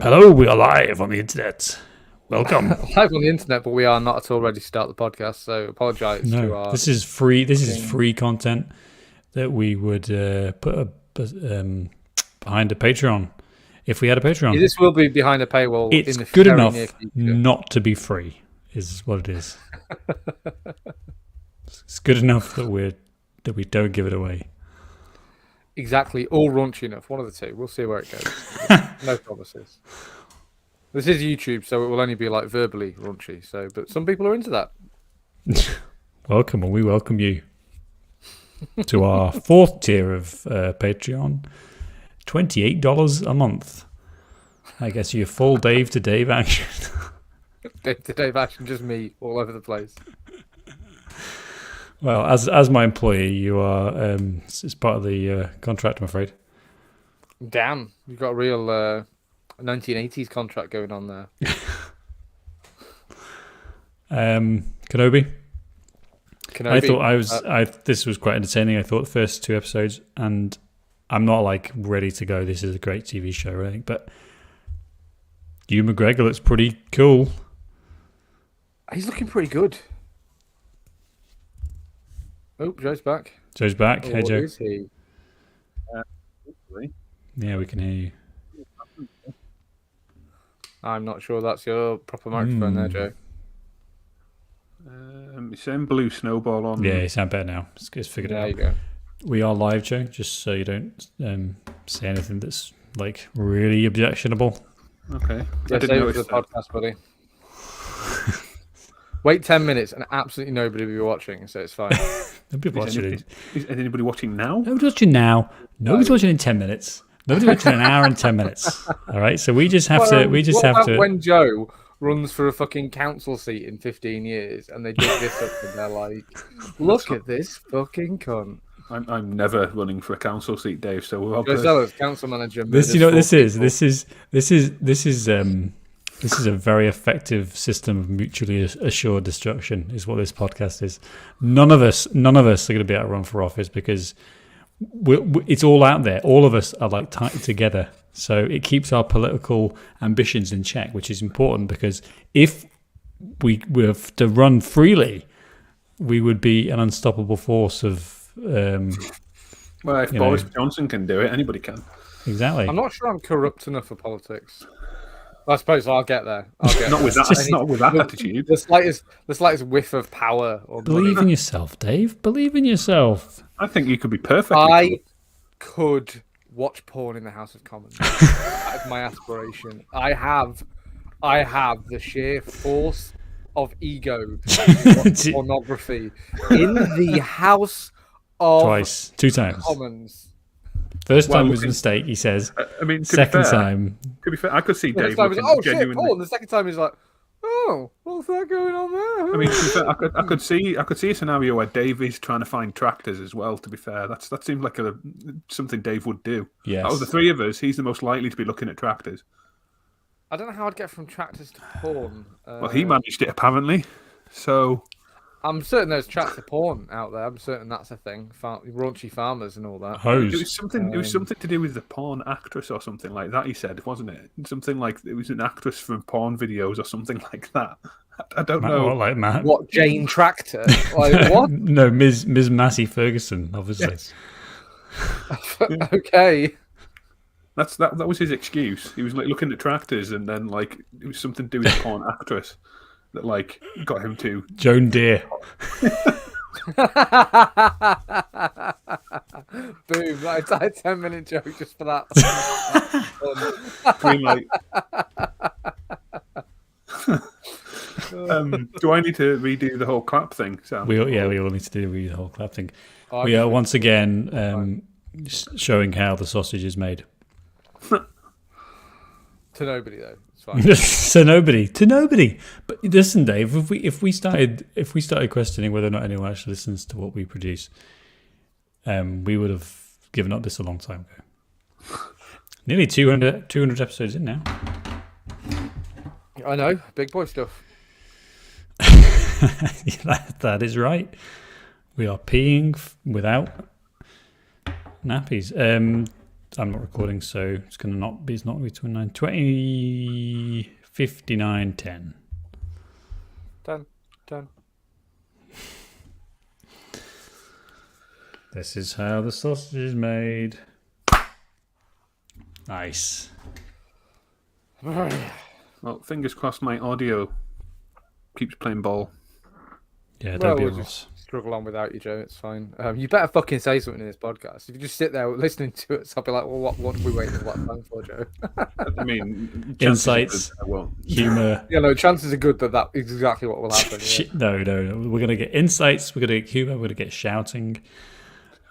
Hello, we are live on the internet. Welcome. Live on the internet, but we are not at all ready to start the podcast. So apologise to our. This is free. This is free content that we would put behind a Patreon if we had a Patreon. This will be behind a paywall. It's in the good very enough near future. not to be free, is what it is. It's good enough that we don't give it away. Exactly, or raunchy enough. One of the two. We'll see where it goes. No promises. This is YouTube, so it will only be like verbally raunchy. So, but some people are into that. Welcome, and we welcome you to our fourth tier of Patreon. $28 a month. I guess you full Dave to Dave action. Dave to Dave action, just me all over the place. Well, as my employee, you are it's part of the contract, I'm afraid. Damn, you've got a real 1980s contract going on there. Kenobi. I thought this was quite entertaining. I thought the first two episodes, and I'm not like ready to go. This is a great TV show or anything, but Ewan McGregor looks pretty cool. He's looking pretty good. Oh, Joe's back. Joe's back. Hey, Joe. Is he? Yeah, we can hear you. I'm not sure that's your proper microphone there, Joe. You saying blue snowball on? Yeah, you sound better now. It's figured it out. There you go. We are live, Joe, just so you don't say anything that's like really objectionable. Okay. Yeah, save it for the podcast, buddy. Wait 10 minutes and absolutely nobody will be watching, so it's fine. Nobody's watching. Is anybody watching now? Nobody's watching now. Nobody's watching in 10 minutes. Nobody's watching in an hour and 10 minutes. All right, so we just have to. When Joe runs for a fucking council seat in 15 years and they dig this up and they're like, "Look at this fucking cunt." I'm never running for a council seat, Dave. So we're all Joe Sellers, council manager. This, you know, what this is. This is a very effective system of mutually assured destruction. Is what this podcast is. None of us are going to be able to run for office because it's all out there. All of us are like tied together, so it keeps our political ambitions in check, which is important because if we were to run freely, we would be an unstoppable force of. Well, if Boris Johnson can do it, anybody can. Exactly. I'm not sure I'm corrupt enough for politics. I suppose I'll get there. Not with that. Not with that attitude. The slightest whiff of power. Or Believe in yourself, Dave. Believe in yourself. I think you could be perfect. I could watch porn in the House of Commons. That is my aspiration. I have the sheer force of ego to watch pornography in the House of 2 times. Commons. First time was a mistake, he says. I mean, second time. To be fair, I could see Dave. Oh shit, genuinely. porn. The second time he's like, oh, what's that going on there? I mean, to be fair, I could see a scenario where Dave is trying to find tractors as well. To be fair, that seems like something Dave would do. Yes. Out of the three of us, he's the most likely to be looking at tractors. I don't know how I'd get from tractors to porn. Well, he managed it apparently. So I'm certain there's tractor porn out there. I'm certain that's a thing. Raunchy farmers and all that. Hose. It was something to do with the porn actress or something like that. He said, wasn't it? Something like it was an actress from porn videos or something like that. I don't know. What, like Matt? What, Jane Tractor? Like what? No, Ms. Massey Ferguson, obviously. Yes. Okay. That was his excuse. He was like looking at tractors, and then like it was something to do with the porn actress that like got him to Joan Deere. Boom! Like a 10-minute joke just for that. Green light. Do I need to redo the whole clap thing, Sam? We all need to do the whole clap thing. We are once again showing how the sausage is made. To nobody though. It's fine. to nobody. But listen, Dave, if we started questioning whether or not anyone actually listens to what we produce, we would have given up this a long time ago. Nearly 200 episodes in now. I know, big boy stuff. That is right. We are peeing without nappies. I'm not recording, so it's going to not be. It's not going to be 29. 20, 59, 10. Done. This is how the sausage is made. Nice. Well, fingers crossed my audio keeps playing ball. Yeah, don't be we'll lost. just struggle on without you, Joe. It's fine. You better fucking say something in this podcast. If you just sit there listening to it, I'll be like, well, what are we waiting for that time for, Joe? I mean, Insights, humour. Yeah, no, chances are good that is exactly what will happen. Yeah. No. We're going to get insights. We're going to get humour. We're going to get shouting.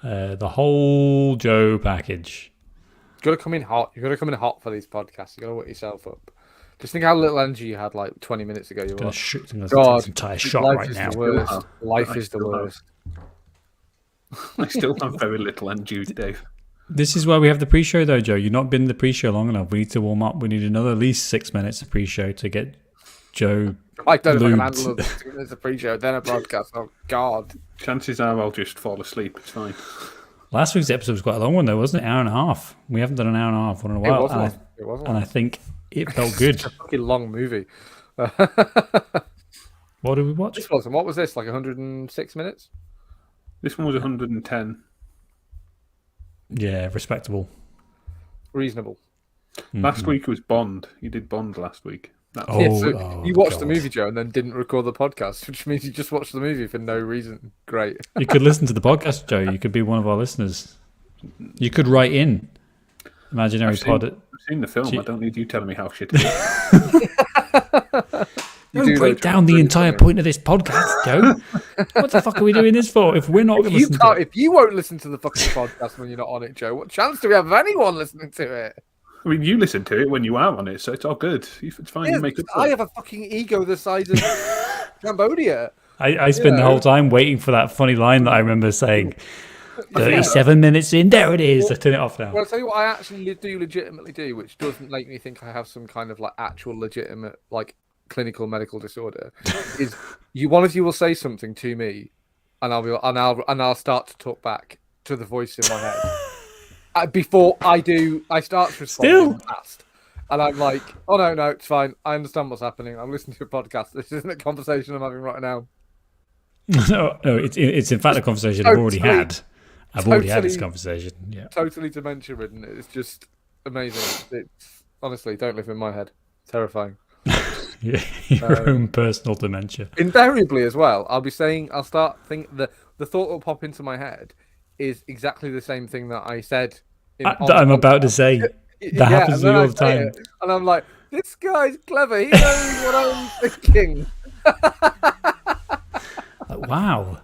The whole Joe package. You've got to come in hot. You've got to come in hot for these podcasts. You've got to work yourself up. Just think how little energy you had like 20 minutes ago. You're Going like, to shoot this God, entire shot life right is now. the worst. Life I is the still have. worst. I still have very little energy, Dave. This is why we have the pre-show, though, Joe. You've not been in the pre-show long enough. We need to warm up. We need another at least 6 minutes of pre-show to get Joe. I don't know if I can lubed. handle it. 2 minutes of pre-show, then a podcast. Oh, God. Chances are I'll just fall asleep. It's fine. Last week's episode was quite a long one, though, wasn't it? Hour and a half. We haven't done an hour and a half one in a while. It wasn't. And I think it felt good. It's a fucking long movie. What did we watch? This wasn't. What was this? Like 106 minutes? This one was 110. Yeah, respectable. Reasonable. Last week was Bond. You did Bond last week. That's Oh, Yeah, so you watched the God. movie, Joe, and then didn't record the podcast, which means you just watched the movie for no reason. Great. You could listen to the podcast, Joe. You could be one of our listeners. You could write in. Imaginary pod. I've seen the film. Gee. I don't need you telling me how shit it is. You Don't do break know down the really entire funny. point of this podcast, Joe. What the fuck are we doing this for if we're not going to listen to it? If you won't listen to the fucking podcast when you're not on it, Joe, what chance do we have of anyone listening to it? I mean, you listen to it when you are on it, so it's all good. It's fine. Yeah, you make it. I have a fucking ego the size of Cambodia. I spend the know. whole time waiting for that funny line that I remember saying. 37 minutes in, there it is. I turn it off now. Well, I'll tell you what I actually do legitimately do, which doesn't make me think I have some kind of like actual legitimate like clinical medical disorder, is one of you will say something to me, and I'll start to talk back to the voice in my head. Before I do, I start to respond fast. And I'm like, oh no, it's fine. I understand what's happening. I'm listening to a podcast. This isn't a conversation I'm having right now. no, it's in fact a conversation I've already had. I've already had this Totally- conversation. Yeah. Totally dementia ridden. It's just amazing. It's honestly, don't live in my head. Terrifying. Your own personal dementia. Invariably as well, I'll start think the thought that will pop into my head is exactly the same thing that I said on That I'm the about to podcast. say. That happens to and me then all I the say time. it, and I'm like, this guy's clever. He knows what I'm thinking. Like, wow.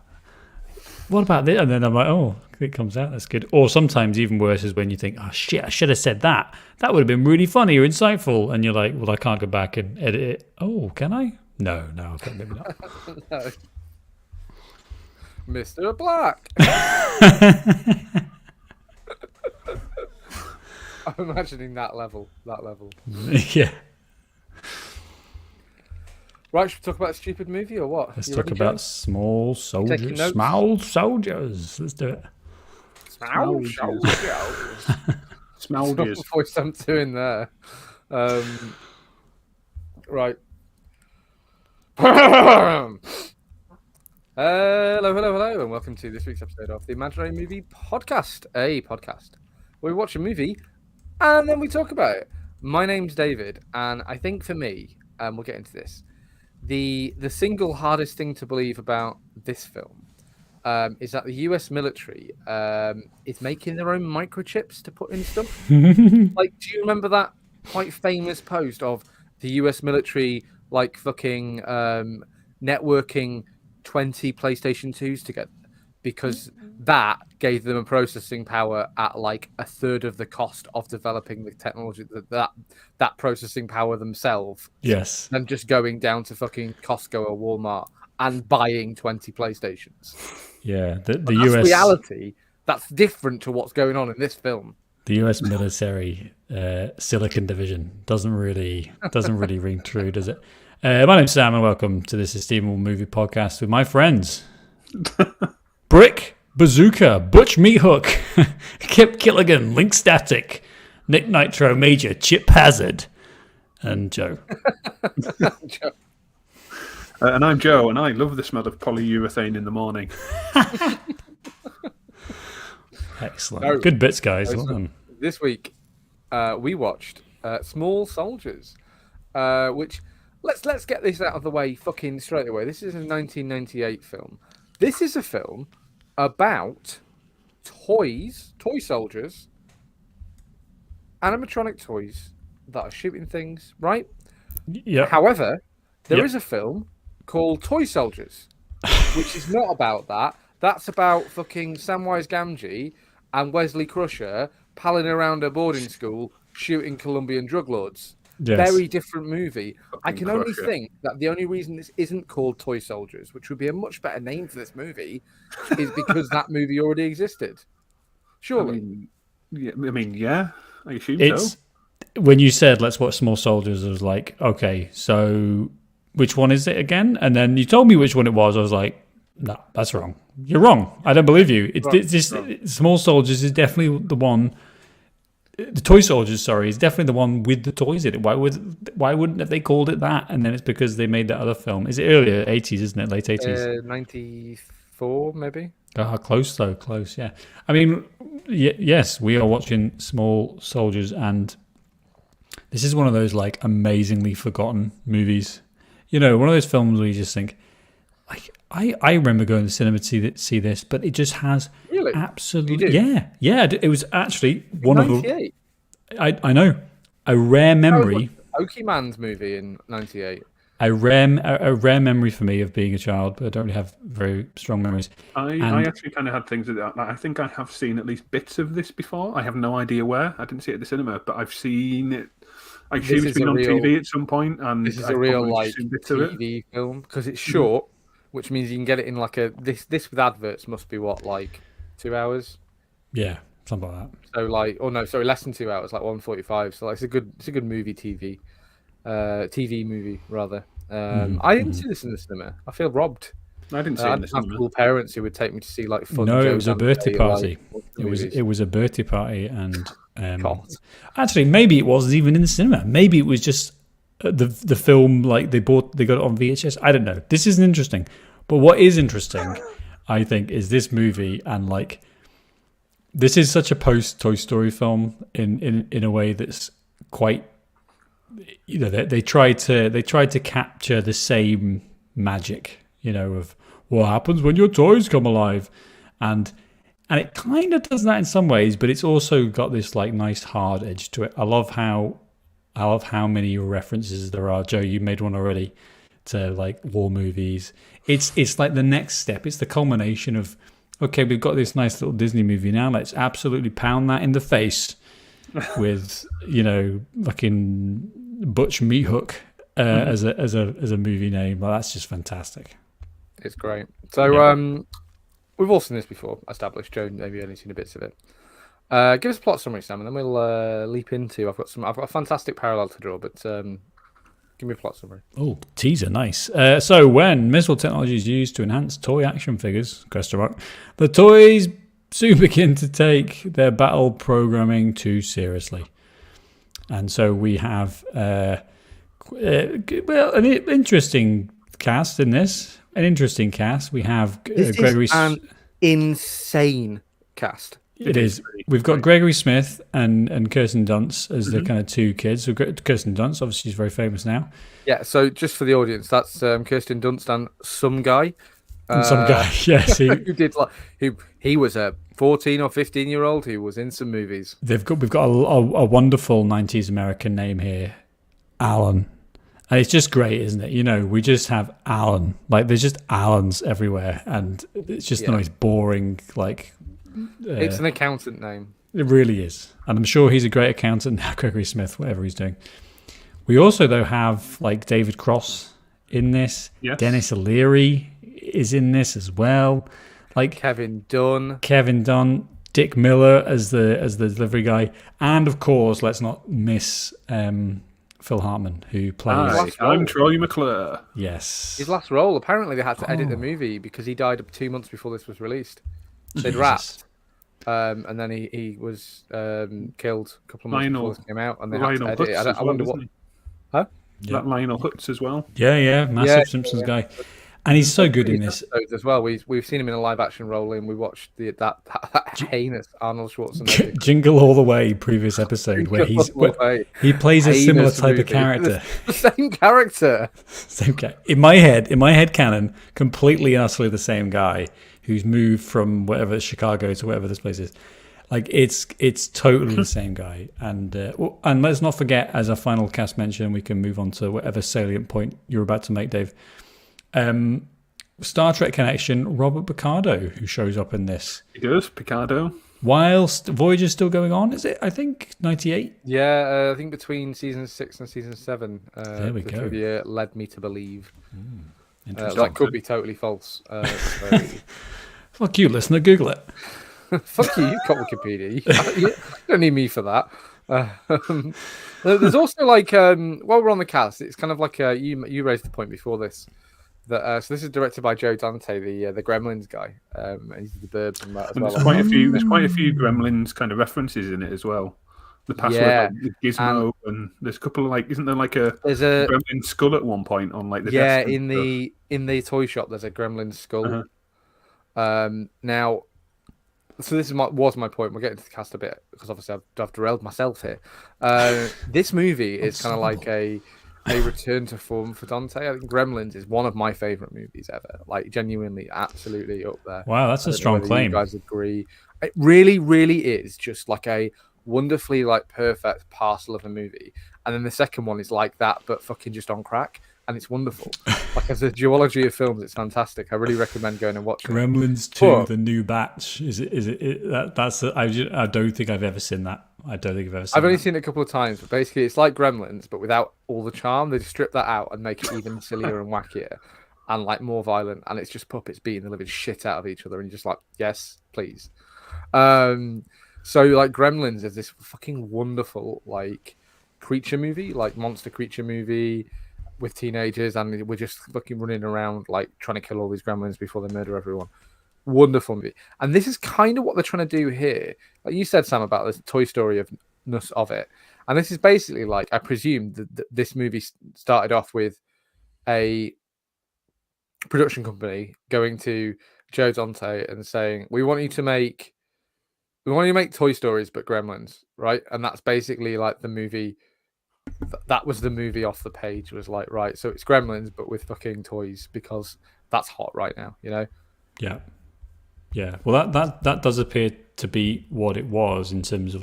What about this? And then I'm like, oh, it comes out. That's good. Or sometimes even worse is when you think, oh shit, I should have said that. That would have been really funny or insightful. And you're like, well, I can't go back and edit it. Oh, can I? No, okay, maybe not. No. Mr. Black. I'm imagining that level. Yeah. Right, should we talk about a stupid movie or what? Let's You talk ready, about Joe? small soldiers. Taking notes? Small soldiers. Let's do it. Smell Smelgers. voice I'm doing there. Right. Hello, and welcome to this week's episode of the Imaginary Movie Podcast, a podcast where we watch a movie and then we talk about it. My name's David, and I think for me, we'll get into this, the single hardest thing to believe about this film is that the US military is making their own microchips to put in stuff. Like, do you remember that quite famous post of the US military like fucking networking 20 PlayStation 2s together because that gave them a processing power at like a third of the cost of developing the technology that processing power themselves Yes. than just going down to fucking Costco or Walmart and buying 20 PlayStations. Yeah. The That's US reality. That's different to what's going on in this film. the US military Silicon Division doesn't really ring true, does it? My name's Sam, and welcome to this Esteemable Movie Podcast with my friends, Brick Bazooka, Butch Meathook, Kip Killigan, Link Static, Nick Nitro, Major, Chip Hazard, and Joe. Joe. And I'm Joe, and I love the smell of polyurethane in the morning. Excellent. No. Good bits, guys. Well So done. this week, we watched Small Soldiers, which let's get this out of the way fucking straight away. This is a 1998 film. This is a film about toy soldiers, animatronic toys that are shooting things, right? Yeah. However, there Yep. is a film called Toy Soldiers, which is not about that. That's about fucking Samwise Gamgee and Wesley Crusher palling around a boarding school shooting Colombian drug lords. Yes. Very different movie. I Fucking can only Crusher. think that the only reason this isn't called Toy Soldiers, which would be a much better name for this movie, is because that movie already existed. Surely. Yeah, I assume It's so. when you said let's watch Small Soldiers, I was like, okay, so which one is it again? And then you told me which one it was. I was like, no, that's wrong. You're wrong. I don't believe you. Small Soldiers is definitely the one. The Toy Soldiers, sorry, is definitely the one with the toys in it. Why wouldn't have they called it that? And then it's because they made that other film. Is it earlier 80s, isn't it? Late 80s. 94, maybe? Close though, close. Yeah. I mean, yes, we are watching Small Soldiers, and this is one of those like amazingly forgotten movies. You know, one of those films where you just think, like, I remember going to the cinema to see this, but it just has Really? absolutely, You do? yeah. It was actually one of the. 98. I know a rare memory. Okie Man's movie in 98. A rare memory for me of being a child, but I don't really have very strong memories. I actually kind of had things that I think I have seen at least bits of this before. I have no idea where. I didn't see it at the cinema, but I've seen it. I assume This it's is been a on real- TV at some point, and This is I've a real probably like seen bits of it. TV film because it's short, which means you can get it in like a this with adverts must be what, like 2 hours. Yeah, something like that. So like, oh no, sorry, less than 2 hours, like 1:45. So like, it's a good movie TV movie rather. I didn't see this in the cinema. I feel robbed. I didn't see I it in the didn't have cinema. cool parents who would take me to see like fun. No, it Joe was a Dante, birthday party. like, watch the It movies. was a birthday party, and God. actually, maybe it wasn't even in the cinema. Maybe it was just the film. Like they got it on VHS. I don't know. This isn't interesting, but what is interesting, I think, is this movie, and like this is such a post Toy Story film in a way that's quite. You know, they tried to capture the same magic, you know, of what happens when your toys come alive, and it kind of does that in some ways, but it's also got this like nice hard edge to it. I love how many references there are. Joe, you made one already to like war movies. It's like the next step. It's the culmination of, okay, we've got this nice little Disney movie now. Let's absolutely pound that in the face with, you know, fucking Butch Meathook as a movie name. Well, that's just fantastic. It's great. So we've all seen this before. Established. Joe maybe only seen a bits of it. Give us a plot summary, Sam, and then we'll leap into. I've got a fantastic parallel to draw, but give me a plot summary. Oh, teaser, nice. So when missile technology is used to enhance toy action figures, the toys soon begin to take their battle programming too seriously. And so we have an interesting cast in this. An interesting cast. We have Gregory. An insane cast. It is. We've got Gregory Smith and Kirsten Dunst as the kind of two kids. So Kirsten Dunst, obviously, is very famous now. Yeah. So just for the audience, that's Kirsten Dunst and some guy. And some guy, yes, who did like he was a 14 or 15-year-old who was in some movies. we've got a wonderful 90s American name here, Alan. And it's just great, isn't it? You know, we just have Alan. Like, there's just Alans everywhere. And it's just the most boring, like... it's an accountant name. It really is. And I'm sure he's a great accountant now, Gregory Smith, whatever he's doing. We also, though, have, like, David Cross in this. Yes. Dennis O'Leary is in this as well. Like Kevin Dunn, Dick Miller as the delivery guy. And, of course, let's not miss... Phil Hartman, who plays... Hi, I'm Troy McClure. Yes. his last role. Apparently, they had to edit the movie because he died 2 months before this was released. they'd wrapped, and then he was killed a couple of months before this came out, and they had to Lionel edit it. Hutz I wonder what. Huh? That Lionel Hutz as well. Yeah, massive Simpsons guy, and he's so good in this as well. We've seen him in a live action role, and we watched that heinous Arnold Schwarzenegger Jingle All the Way previous episode where he plays a similar type of character. The same character. Same guy. In my head canon, completely and utterly the same guy who's moved from whatever Chicago to whatever this place is. Like it's totally the same guy, and let's not forget, as a final cast mention, we can move on to whatever salient point you're about to make, Dave. Star Trek connection, Robert Picardo, who shows up in this. He does, Picardo. Whilst Voyager's still going on, is it? I think 98. Yeah, I think between season 6 and season 7. There we go. Trivia led me to believe. Interesting. That could be totally false. Fuck you, listener. Google it. Fuck you, you've got Wikipedia. You don't need me for that. There's also like, while we're on the cast, it's kind of like you raised the point before this. That so this is directed by Joe Dante, the Gremlins guy. And he's the Burbs and that as well. There's quite a few Gremlins kind of references in it as well. The password, like Gizmo, and there's a couple of isn't there like there's a Gremlin skull at one point on like the desk in the toy shop. There's a Gremlin skull. Now. So this was my point. We're getting to the cast a bit because obviously I've derailed myself here. This movie is kind of like a return to form for Dante. I think Gremlins is one of my favorite movies ever. Like genuinely, absolutely up there. Wow, that's a strong claim. You guys agree? It really, really is just like a wonderfully perfect parcel of a movie. And then the second one is like that, but fucking just on crack. And it's wonderful. Like as a duology of films, it's fantastic. I really recommend going and watching Gremlins 2, the new batch. I don't think I've ever seen that. I've only seen it a couple of times, but basically it's like Gremlins, but without all the charm. They just strip that out and make it even sillier and wackier and more violent. And it's just puppets beating the living shit out of each other. And you're just like, yes, please. So Gremlins is this fucking wonderful creature movie, monster creature movie with teenagers, and we're just fucking running around trying to kill all these gremlins before they murder everyone. Wonderful movie. And this is kind of what they're trying to do here. Like you said, Sam, about this Toy Story of it. And this is basically I presume that this movie started off with a production company going to Joe Dante and saying, we want you to make Toy Stories but Gremlins, right? And that's basically the movie. That was the movie off the page. Was right, so it's Gremlins but with fucking toys because that's hot right now, you know? Yeah. Well, that does appear to be what it was in terms of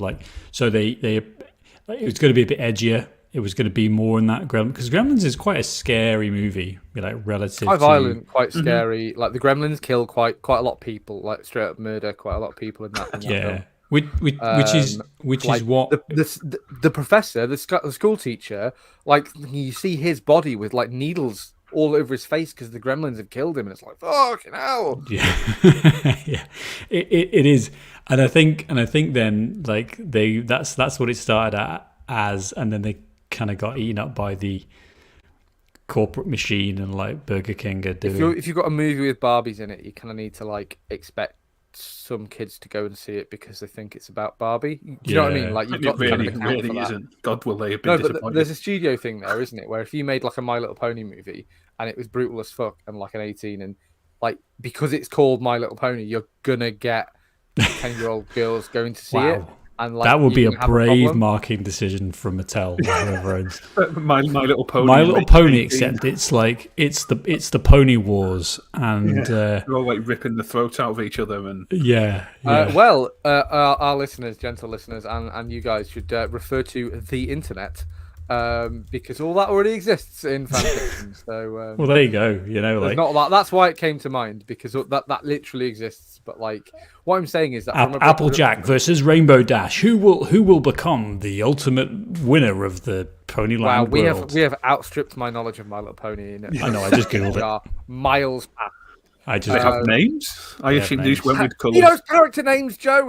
so it was going to be a bit edgier. It was going to be more in that because Gremlins is quite a scary movie, relative. Quite violent, quite scary. The Gremlins kill quite a lot of people, straight up murder quite a lot of people in that. Film. Which is what the professor, the school teacher, you see his body with needles all over his face because the gremlins have killed him, and it's fucking hell. Yeah, yeah, it is, and I think then that's what it started as, and then they kind of got eaten up by the corporate machine and Burger King are doing. If you've got a movie with Barbies in it, you kind of need to expect some kids to go and see it because they think it's about Barbie. Do you know what I mean? You've got really isn't. God, will they have been disappointed? But there's a studio thing there, isn't it? Where if you made a My Little Pony movie and it was brutal as fuck and an 18 and because it's called My Little Pony, you're gonna get 10-year-old girls going to see it. And that would be a brave marketing decision from Mattel. My Little Pony. My Little Pony, except it's the Pony Wars, and they're all ripping the throats out of each other, and our listeners, gentle listeners, and you guys should refer to the internet. Because all that already exists in fan fiction. So well, there you go. not that. That's why it came to mind because that literally exists. But what I'm saying is that Applejack versus Rainbow Dash. Who will become the ultimate winner of the Ponyland world? We have outstripped my knowledge of My Little Pony. I know. I just googled it. Miles past. They have names. I assume these went with colours. You know character names, Joe.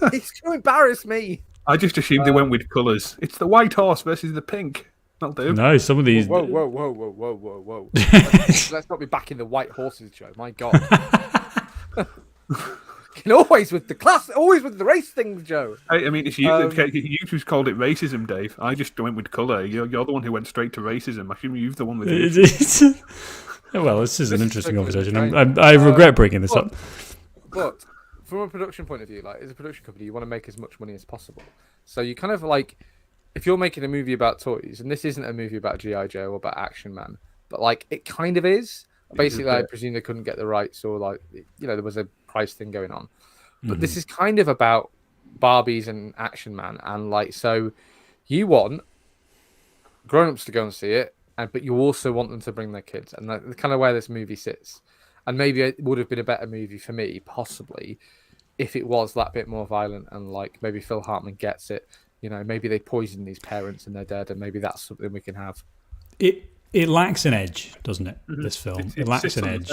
It's to embarrass me. I just assumed they went with colours. It's the white horse versus the pink. That'll do. No, some of these. Whoa. Let's not be backing the white horses, Joe. My God. fucking always with the class, always with the race things, Joe. I mean, it's you who's called it racism, Dave. I just went with colour. You're the one who went straight to racism. I assume you're the one with it. Well, this is an interesting conversation. I regret bringing this up. But from a production point of view, like as a production company, you want to make as much money as possible. So you kind of like, if you're making a movie about toys, and this isn't a movie about G.I. Joe or about Action Man, but like it kind of is. Basically, I presume they couldn't get the rights, or like there was a price thing going on. But this is kind of about Barbies and Action Man, and like so, you want grown-ups to go and see it, but you also want them to bring their kids, and that's kind of where this movie sits. And maybe it would have been a better movie for me, possibly, if it was that bit more violent and like maybe Phil Hartman gets it. Maybe they poison these parents and they're dead, and maybe that's something we can have. It lacks an edge, doesn't it? This film, it lacks an edge,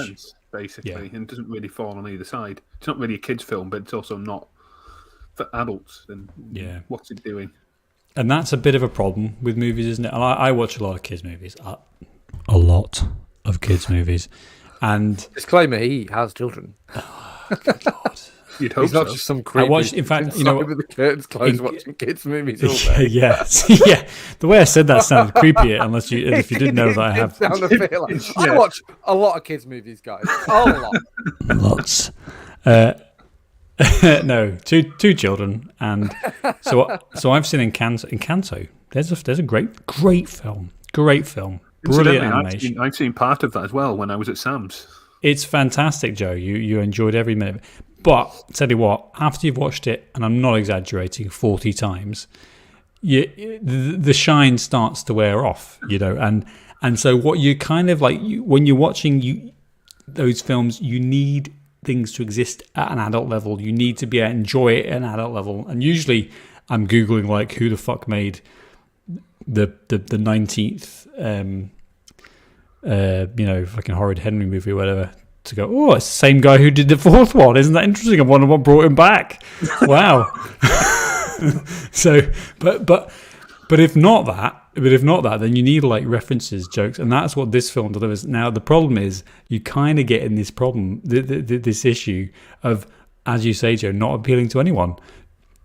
basically, and doesn't really fall on either side. It's not really a kids' film, but it's also not for adults. And what's it doing? And that's a bit of a problem with movies, isn't it? And I watch a lot of kids' movies, a lot of kids' movies, and disclaimer: he has children. Oh, good God. You'd hope He's not just some creepy. I watched, in fact, with the curtains closed, watching kids' movies. All day. Yeah. The way I said that sounded creepier. Unless if you didn't know that I have. I watch a lot of kids' movies, guys. A lot. Lots. No, two children, and so I've seen Encanto. There's a great film. Brilliant animation. I've seen part of that as well when I was at Sam's. It's fantastic, Joe. You enjoyed every minute of it. But tell you what, after you've watched it, and I'm not exaggerating, 40 times, the shine starts to wear off, and so what you kind of like when you're watching those films, you need things to exist at an adult level. You need to be able to enjoy it at an adult level. And usually, I'm googling like who the fuck made the 19th fucking Horrid Henry movie or whatever, to go, oh, it's the same guy who did the fourth one. Isn't that interesting? I wonder what brought him back. Wow. So, but if not that, then you need like references, jokes, and that's what this film delivers. Now, the problem is you kind of get in this problem, this issue of, as you say, Joe, not appealing to anyone.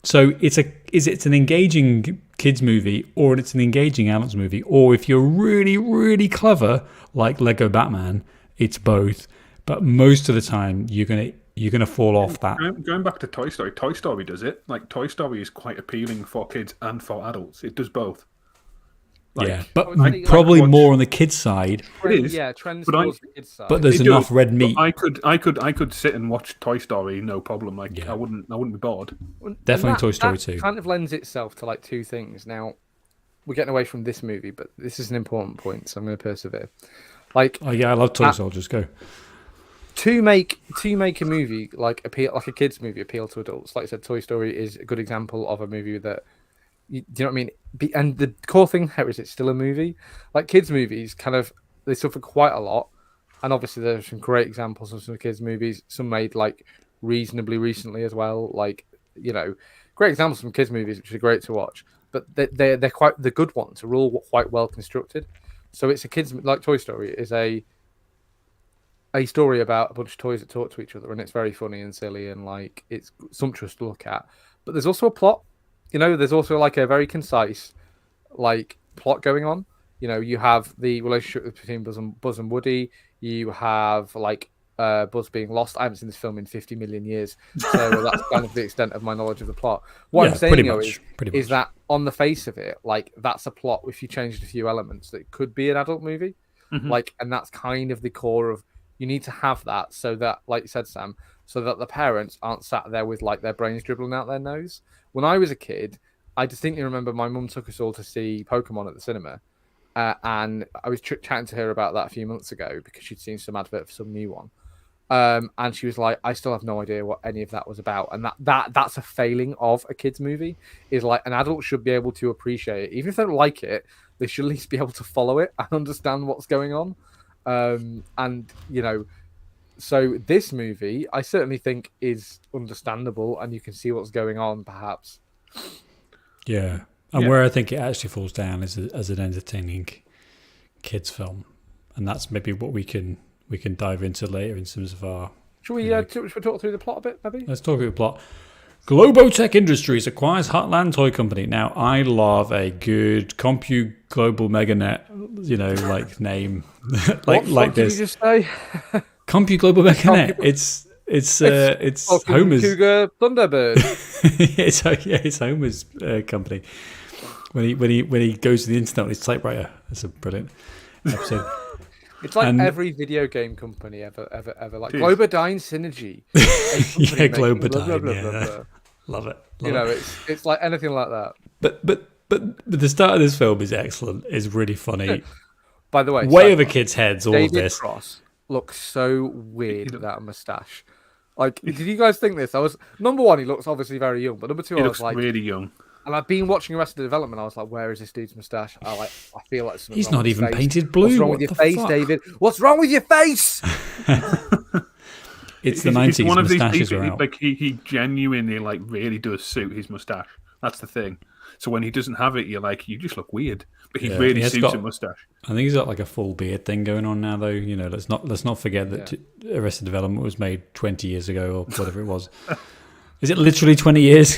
So it's an engaging kids movie, or it's an engaging adults movie, or if you're really, really clever, like Lego Batman, it's both. But most of the time, you're gonna fall off that. Going back to Toy Story, Toy Story does it. Like Toy Story is quite appealing for kids and for adults. It does both. But probably more on the kids' side. It is. Yeah, trends towards the kids' side. But there's enough red meat. I could sit and watch Toy Story, no problem. I wouldn't be bored. Definitely Toy Story 2. Kind of lends itself to like two things. Now, we're getting away from this movie, but this is an important point, so I'm going to persevere. I love Toy Soldiers. Go. To make a movie like a kids movie appeal to adults, like I said, Toy Story is a good example of a movie that, do you know what I mean? And the core thing here is it's still a movie. Like kids movies, kind of they suffer quite a lot, and obviously there's some great examples of some kids movies, some made like reasonably recently as well. Like great examples from kids movies which are great to watch, but they're quite the good ones are all quite well constructed. So it's a kids like Toy Story is a story about a bunch of toys that talk to each other, and it's very funny and silly and like it's sumptuous to look at. But there's also a plot, there's also like a very concise like plot going on. You have the relationship between Buzz and Woody. You have like Buzz being lost. I haven't seen this film in 50 million years, so that's kind of the extent of my knowledge of the plot. What I'm saying is that on the face of it, like that's a plot. If you changed a few elements, that could be an adult movie. Like, and that's kind of the core of. You need to have that so that, like you said, Sam, so that the parents aren't sat there with like their brains dribbling out their nose. When I was a kid, I distinctly remember my mum took us all to see Pokemon at the cinema, and I was chatting to her about that a few months ago because she'd seen some advert for some new one, and she was like, "I still have no idea what any of that was about," and that's a failing of a kids movie. Is like an adult should be able to appreciate it, even if they don't like it, they should at least be able to follow it and understand what's going on. So this movie, I certainly think is understandable, and you can see what's going on, perhaps. Yeah, and where I think it actually falls down is as an entertaining kids film, and that's maybe what we can dive into later in terms of our Should we talk through the plot a bit, maybe? Let's talk through the plot. Globotech Industries acquires Heartland Toy Company. Now, I love a good Compu Global Meganet, name like this. Did you just say? Compu Global Meganet. It's Homer's Cougar Thunderbird. it's Homer's company. When he goes to the internet on his typewriter. That's a brilliant episode. It's like every video game company ever. Like Globodyne Synergy. Yeah, Globodyne. Love it. It's like anything like that. But the start of this film is excellent. It's really funny. By the way, way over kids' heads. All David of this. Cross looks so weird with that moustache. Like, did you guys think this? Number one, he looks obviously very young, but number two, he I looks was like, really young. And I've been watching Arrested Development. I was like, where is this dude's moustache? I feel like he's not even painted blue. What's wrong with your face, David? What's wrong with your face? It's the 90s. One of these moustaches people, are out. like he genuinely really does suit his moustache. That's the thing. So when he doesn't have it, you're like, you just look weird. But he really suits a moustache. I think he's got like a full beard thing going on now, though. Let's not forget that Arrested Development was made 20 years ago or whatever it was. Is it literally 20 years?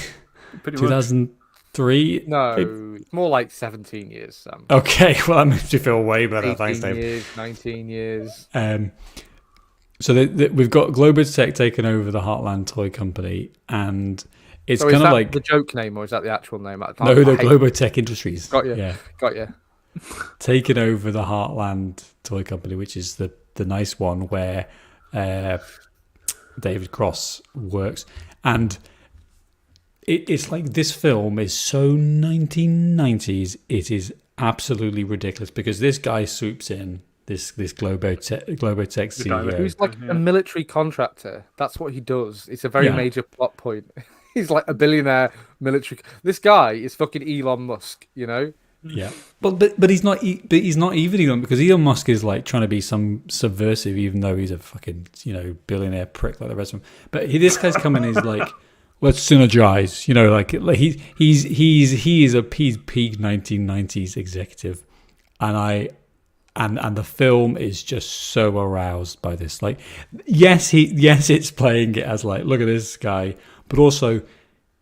2003? No, it's more like 17 years, Sam. Okay, well that makes me feel way better. Thanks, Dave. 19 years. So we've got Globotech taking over the Heartland Toy Company, and it's kind of like the joke name, or is that the actual name? No, the Globotech Industries. Got you. Yeah, got you. Taking over the Heartland Toy Company, which is the nice one where David Cross works, and it's like this film is so 1990s. It is absolutely ridiculous because this guy swoops in. This Globotech CEO. Who's like a military contractor. That's what he does. It's a very major plot point. He's like a billionaire military. This guy is fucking Elon Musk, Yeah, but he's not. But he's not even Elon, because Elon Musk is like trying to be some subversive, even though he's a fucking billionaire prick like the rest of them. But this guy's coming is like, let's synergize. He's peak 1990s executive, and the film is just so aroused by this. Like, yes, it's playing it as like, look at this guy, but also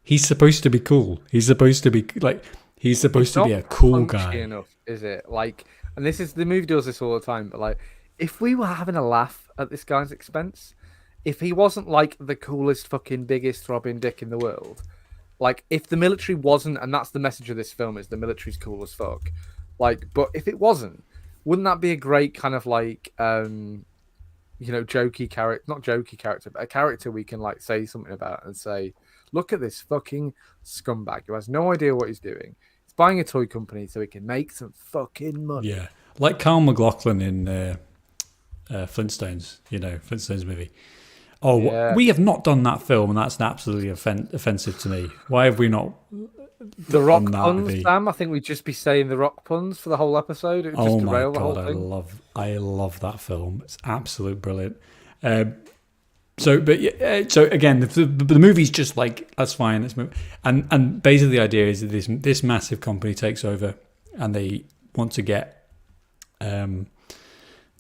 he's supposed to be cool. He's supposed to be like, he's supposed to be a cool guy. Enough, is it? Like, and the movie does this all the time. But like, if we were having a laugh at this guy's expense, if he wasn't like the coolest fucking biggest throbbing dick in the world, like if the military wasn't, and that's the message of this film, is the military's cool as fuck. Like, but if it wasn't, wouldn't that be a great kind of like, jokey character? Not jokey character, but a character we can like say something about and say, look at this fucking scumbag who has no idea what he's doing. He's buying a toy company so he can make some fucking money. Yeah, like Carl McLaughlin in Flintstones, Flintstones movie. Oh, yeah. We have not done that film, and that's absolutely offensive to me. Why have we not? The Rock puns, Sam. I think we'd just be saying the Rock puns for the whole episode. It would just derail the whole thing. I love that film. It's absolute brilliant. So again, the movie's just like, that's fine. Let's move. And basically the idea is that this massive company takes over, and they want to get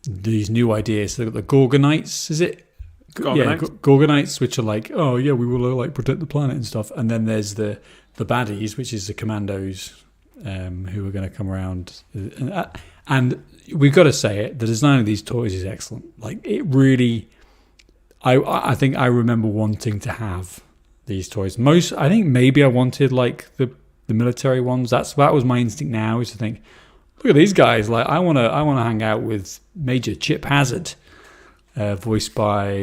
these new ideas. So they've got the Gorgonites, is it? Gorgonites. Yeah, Gorgonites, which are like, oh yeah, we will like protect the planet and stuff. And then there's the baddies, which is the commandos, who are going to come around. And we've got to say it, the design of these toys is excellent. Like, it really, I think I remember wanting to have these toys. I think maybe I wanted like the military ones. That was my instinct now, is to think, look at these guys. Like, I want to hang out with Major Chip Hazard, voiced by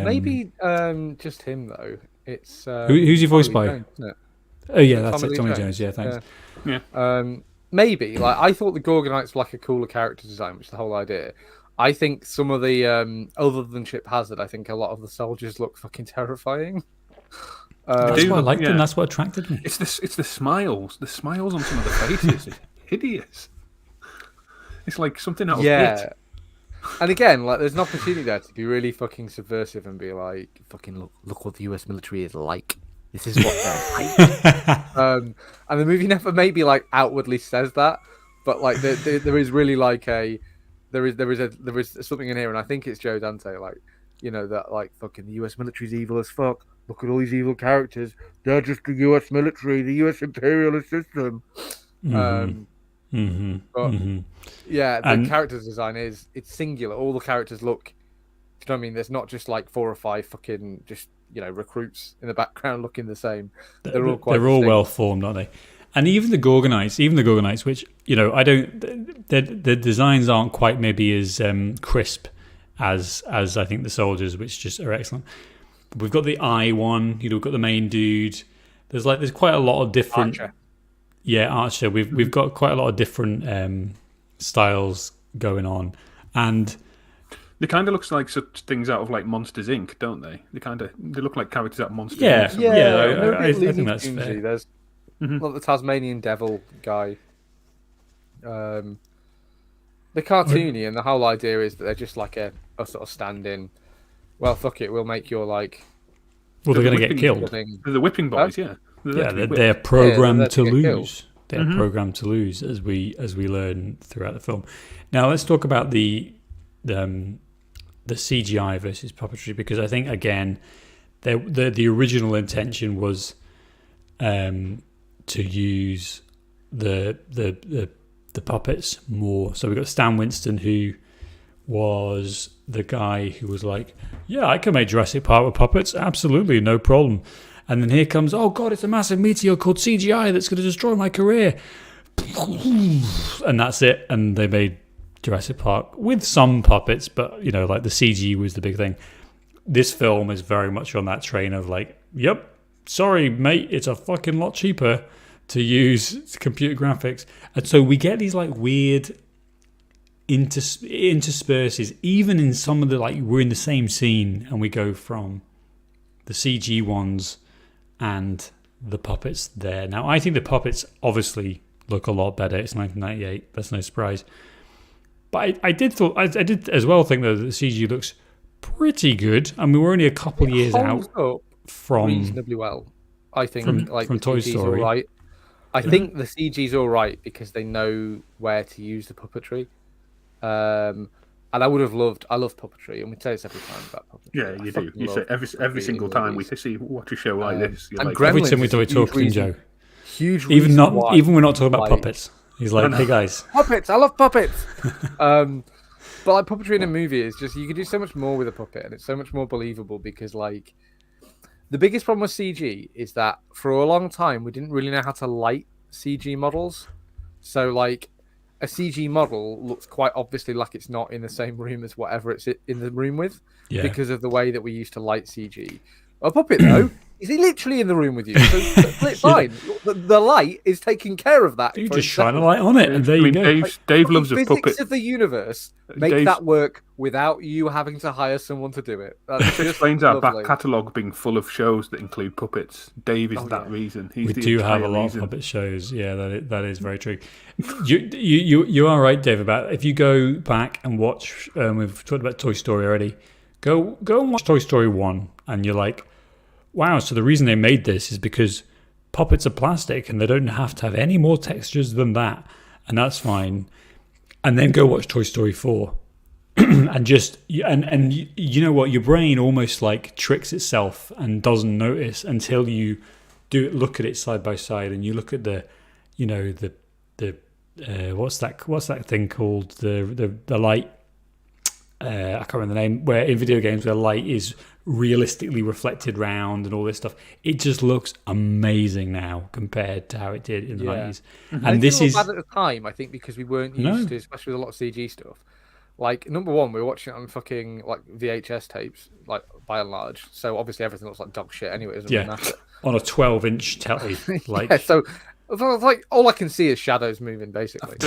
maybe just him though. It's who's he voiced by? Jones, isn't it? Oh yeah, that's it. Tommy Jones. Yeah, thanks. Yeah. Maybe like I thought the Gorgonites were like a cooler character design, which is the whole idea. I think some of the other than Chip Hazard, I think a lot of the soldiers look fucking terrifying. That's why I liked them. That's what attracted me. It's the smiles. The smiles on some of the faces is hideous. It's like something out of It. And again, like, there's an opportunity there to be really fucking subversive and be like, fucking look what the US military is like. This is what they're like. And the movie never maybe like outwardly says that, but like there is really like there is something in here, and I think it's Joe Dante. Like, that like fucking the US military's evil as fuck. Look at all these evil characters. They're just the US military, the US imperialist system. But yeah, the character design it's singular. All the characters look. Do you know what I mean? There's not just like 4 or 5 fucking just recruits in the background looking the same. They're all well formed, aren't they? And even the Gorgonites, which I don't, the designs aren't quite maybe as crisp as I think the soldiers, which just are excellent. We've got the eye one. We've got the main dude. There's quite a lot of different. Archer. Yeah, Archer. We've got quite a lot of different styles going on, and they kind of looks like such things out of like Monsters Inc., don't they? They look like characters out of Monsters Inc. Yeah. I think that's fair. There's the Tasmanian Devil guy. The cartoony, and the whole idea is that they're just like a sort of stand-in. Well, fuck it, we'll make your like. Well, they're going to get killed. They're the whipping boys, yeah. They're programmed to lose. They're programmed to lose, as we learn throughout the film. Now, let's talk about the CGI versus puppetry, because I think again, the original intention was to use the puppets more. So we got Stan Winston, who was the guy who was like, yeah, I can make Jurassic Park with puppets, absolutely, no problem. And then here comes, oh god, it's a massive meteor called CGI that's going to destroy my career. And that's it. And they made Jurassic Park with some puppets, but like the CG was the big thing. This film is very much on that train of like, yep, sorry mate, it's a fucking lot cheaper to use computer graphics. And so we get these like weird intersperses, even in some of the we're in the same scene and we go from the CG ones and the puppets there. Now I think the puppets obviously look a lot better. It's 1998, that's no surprise. But I did as well think that the CG looks pretty good. I mean, we're only a couple years out from reasonably well. I think from Toy Story. All right. I think the CG's all right because they know where to use the puppetry. And I would have loved. I love puppetry, and we say this every time about puppetry. Yeah, you do. You say every single time we watch a show like this. And like, every time we talk to Joe, huge. Even we're not talking about puppets. He's like, hey guys, puppets. I love puppets. But like puppetry in a movie is just you can do so much more with a puppet, and it's so much more believable because like the biggest problem with CG is that for a long time we didn't really know how to light CG models. So like a CG model looks quite obviously like it's not in the same room as whatever it's in the room with because of the way that we used to light CG. A puppet though, is he literally in the room with you? So it's fine. The light is taking care of that. You just shine a light on it, and there you go. Dave loves a puppet. Physics of the universe make that work without you having to hire someone to do it. That explains our back catalogue being full of shows that include puppets. Dave is that reason. We do have a lot of puppet shows. Yeah, that is very true. You are right, Dave. About if you go back and watch, we've talked about Toy Story already. Go and watch Toy Story 1, and you're like, wow, so the reason they made this is because puppets are plastic and they don't have to have any more textures than that, and that's fine. And then go watch Toy Story 4 and just and you know what, your brain almost like tricks itself and doesn't notice until you look at it side by side, and you look at the what's that thing called, the light, I can't remember the name, where in video games where light is realistically reflected round and all this stuff. It just looks amazing now compared to how it did in the 90s. Mm-hmm. And this is bad at the time, I think, because we weren't used to, especially with a lot of CG stuff. Like, number one, we were watching it on fucking like VHS tapes, like by and large. So obviously everything looks like dog shit anyway. It doesn't really matter. On a 12-inch telly, like so like all I can see is shadows moving, basically.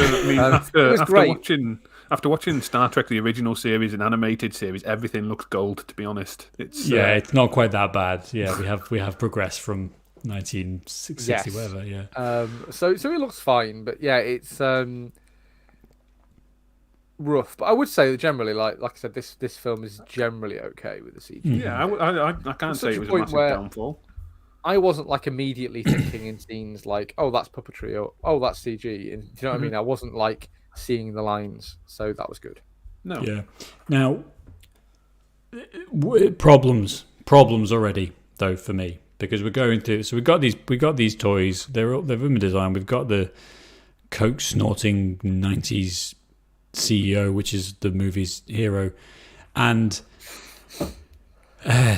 After watching Star Trek, the original series and animated series, everything looks gold. To be honest, it's it's not quite that bad. Yeah, we have progressed from 1960 whatever. Yeah. So it looks fine, but yeah, it's rough. But I would say that generally, like I said, this film is generally okay with the CG. Yeah, I can't say it was a massive downfall. I wasn't like immediately thinking in scenes like, oh, that's puppetry, or oh, that's CG. And do you know what I mean? I wasn't like seeing the lines, so that was good. No. Yeah. Now, Problems already though for me, because we're going to. So we got these toys. They've been designed. We've got the coke snorting 90s CEO, which is the movie's hero, and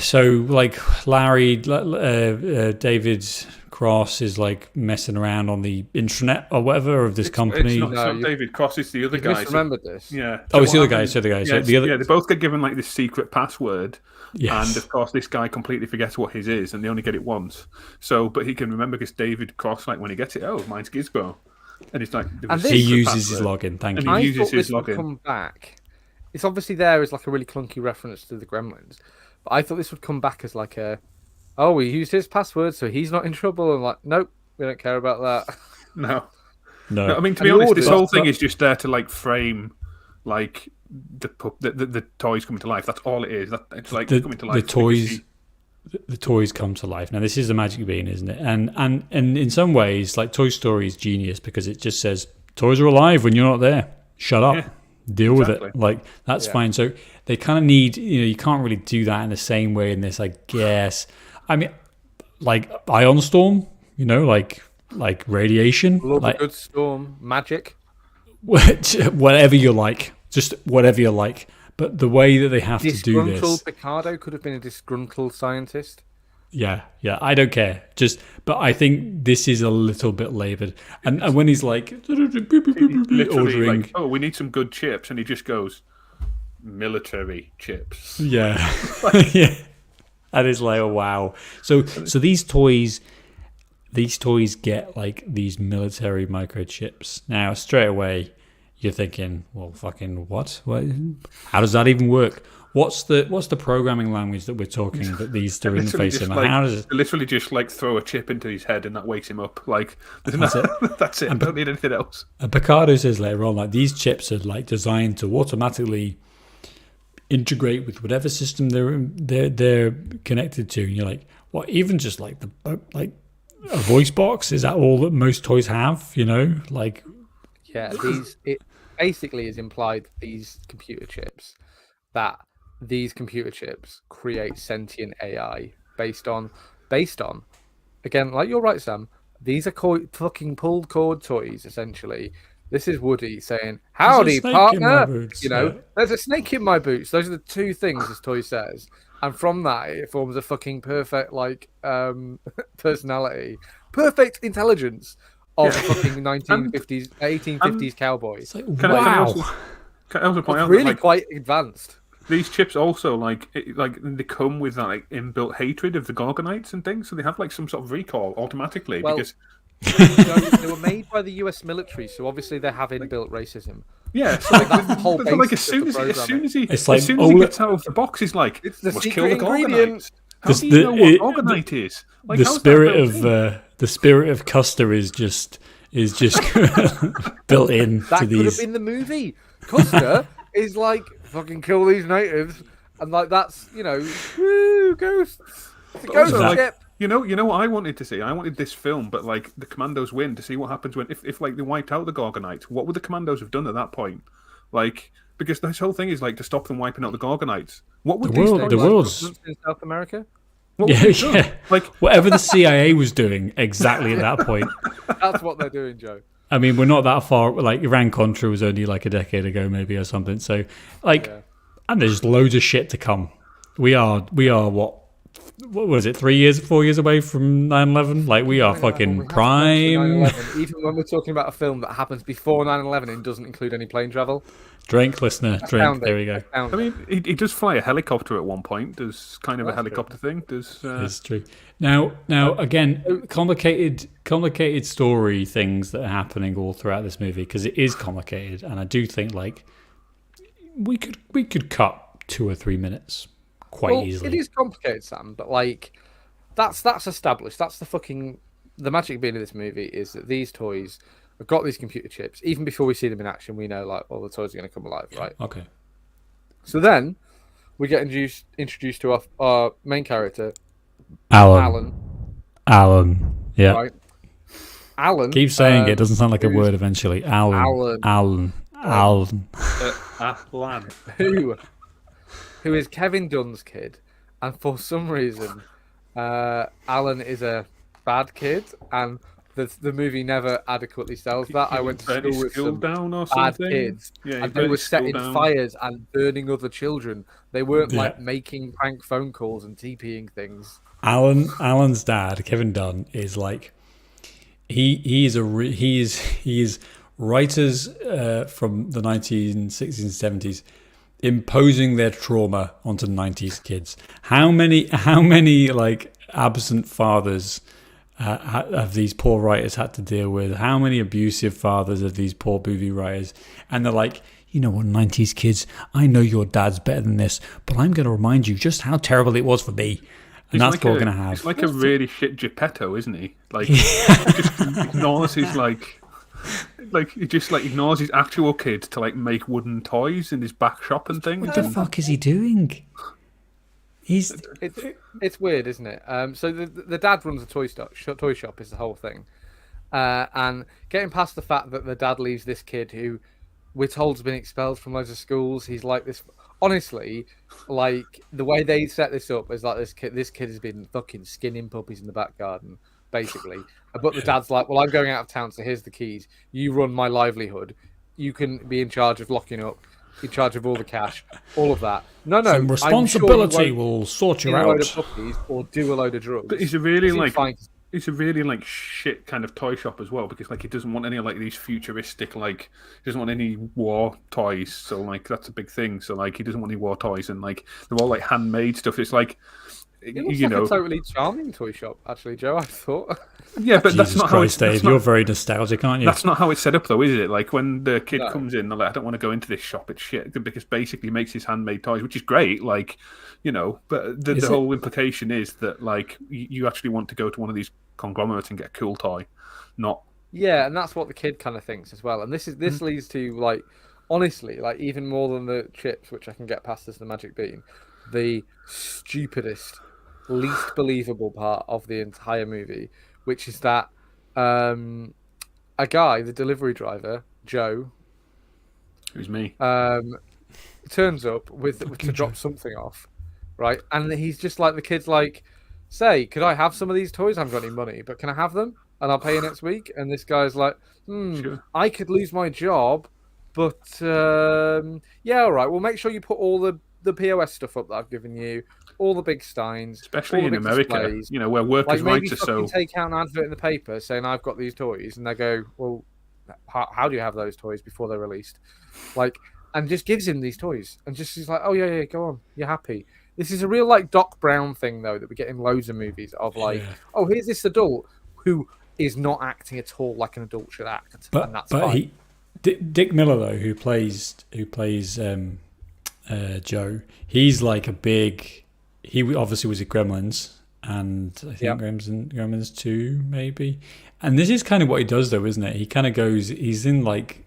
so like Larry, David Cross is like messing around on the intranet or whatever of this company. It's not David Cross, it's the other guy. Remembered this? Yeah. Oh, it's the other guy. So the guy. So the other. Yeah, they both get given like this secret password. Yes. And of course, this guy completely forgets what his is, and they only get it once. So, but he can remember because David Cross, like when he gets it, oh, mine's Gizmo, and it's like he uses his login. Thank you. He uses his login. Come back. It's obviously there as like a really clunky reference to the Gremlins, but I thought this would come back as like we used his password, so he's not in trouble. And like, nope, we don't care about that. No. I mean, to be honest, this whole thing is just there to like frame, like the toys coming to life. That's all it is. It's like coming to life. The toys come to life. Now, this is the Magic Bean, isn't it? And in some ways, like Toy Story is genius because it just says toys are alive when you're not there. Shut up. Yeah, deal with it. Like that's fine. So they kind of need. You can't really do that in the same way in this, I guess. I mean, like Ion Storm. Like radiation. Love a good storm. Magic. Whatever you like. Just whatever you like. But the way that they have to do this... Disgruntled Picardo could have been a disgruntled scientist. Yeah, I don't care. But I think this is a little bit laboured. And when he's like... ordering... like, we need some good chips. And he just goes, military chips. Yeah. Yeah. And it's like, oh, wow. So these toys get like these military microchips. Now, straight away... You're thinking, well, fucking what? How does that even work? What's the programming language that we're talking that these two interface in? How does it... literally just like throw a chip into his head and that wakes him up? Like that's it. That's it. I don't need anything else. And Picardo says later on, like these chips are like designed to automatically integrate with whatever system they're connected to. And you're like, what? Even just like like a voice box? Is that all that most toys have? Like. Yeah, it basically is implied that these computer chips create sentient AI based on again, like you're right, Sam. These are fucking pulled cord toys, essentially. This is Woody saying, "Howdy, partner." There's a snake in my boots. Those are the two things this toy says, and from that it forms a fucking perfect personality, perfect intelligence. Of fucking 1950s, 1850s cowboys. Like, wow. Can I also point out really that, quite advanced. These chips also they come with that inbuilt hatred of the Gorgonites and things, so they have like some sort of recall automatically because they were made by the US military, so obviously they have inbuilt racism. Yeah, so that's the whole basis as soon as he gets out of the box, he's like, it's the kill the Gorgonites. How do you know what Gorgonite is? Like, the spirit of Custer is just built in that to these. That could have been the movie. Custer is like fucking kill these natives, and like that's woo, ghosts. It's a ghost ship. You know what I wanted to see? I wanted this film, but like the Commandos win to see what happens if like they wiped out the Gorgonites. What would the Commandos have done at that point? Like. Because this whole thing is like to stop them wiping out the Gorgonites. What would the world's in South America? Yeah. Like whatever the CIA was doing exactly at that point. That's what they're doing, Joe. I mean, we're not that far. Like Iran-Contra was only like a decade ago, maybe or something. So, and there's loads of shit to come. We are what was it? 4 years away from 9/11. Like we are fucking prime. Even when we're talking about a film that happens before 9/11 and doesn't include any plane travel. Drink, listener, drink. There we go. I mean, he does fly a helicopter at one point. There's kind of a helicopter thing. There's history. Now, again, complicated story things that are happening all throughout this movie because it is complicated, and I do think like we could cut 2 or 3 minutes quite easily. It is complicated, Sam, but like that's established. That's the Magic Bean of this movie is that these toys. We've got these computer chips. Even before we see them in action, we know like all the toys are going to come alive, right? Okay. So then we get introduced to our main character, Alan. Yeah. Right. Alan. Keep saying it. Doesn't sound like a word eventually. Alan. Alan. Alan. Who who is Kevin Dunn's kid, and for some reason, Alan is a bad kid, and the movie never adequately sells that. I went to Burn his school with school some down or bad something. kids, Yeah, he and they burned were his school setting down. fires and burning other children. They weren't Yeah. like making prank phone calls and TPing things. Alan's dad, Kevin Dunn, is like he is writers from the 1960s and 70s imposing their trauma onto 90s kids. How many like absent fathers have these poor writers had to deal with? How many abusive fathers have these poor movie writers? And they're like, you know what, 90s kids, I know your dad's better than this, but I'm going to remind you just how terrible it was for me. And that's like what we're going to have. He's like a really shit Geppetto, isn't he? Like, he just ignores his he just like ignores his actual kid to like make wooden toys in his back shop and things. What the fuck is he doing? It's weird, isn't it? So the dad runs a toy shop is the whole thing, and getting past the fact that the dad leaves this kid who we're told has been expelled from loads of schools. He's like this. Honestly, like the way they set this up is like this kid has been fucking skinning puppies in the back garden, basically. But the dad's like, well, I'm going out of town, so here's the keys. You run my livelihood. You can be in charge of locking up, in charge of all the cash, all of that. No, Some responsibility will sort you a load out. of puppies or do a load of drugs. But he's a really He's fine. like shit kind of toy shop as well, because like he doesn't want any like these futuristic like he doesn't want any war toys, so like that's a big thing. So like he doesn't want any war toys, and like they're all like handmade stuff. It's like It looks like a totally charming toy shop, actually, Joe. I thought. Yeah, but that's Jesus not Christ, how Dave, you're very nostalgic, aren't you? That's not how it's set up, though, is it? Like when the kid No. comes in, they're like, "I don't want to go into this shop. It's shit," because basically he makes his handmade toys, which is great. Like, you know, but the whole implication is that like you actually want to go to one of these conglomerates and get a cool toy, not. Yeah, and that's what the kid kind of thinks as well. And this leads to like, honestly, like even more than the chips, which I can get past as the magic bean, the stupidest, least believable part of the entire movie, which is that a guy, the delivery driver, Joe, Who's me? turns up to drop something off, right? And he's just like, the kid's like, say, could I have some of these toys? I haven't got any money, but can I have them? And I'll pay you next week. And this guy's like, Sure. I could lose my job, but yeah, all right. Well, make sure you put all the POS stuff up that I've given you, all the big steins, Especially all in the big America, displays. you know, where workers' Like maybe rights are so. take out an advert in the paper saying I've got these toys, and they go, well, how do you have those toys before they're released? Like, and just gives him these toys, and just he's like, oh yeah, go on, you're happy. This is a real like Doc Brown thing though that we get in loads of movies of like, oh, here's this adult who is not acting at all like an adult should act, and that's fine. Dick Miller though, who plays Joe, he's like a big. He obviously was at Gremlins, and I think Gremlins 2 maybe. And this is kind of what he does though, isn't it? He kind of goes. He's in like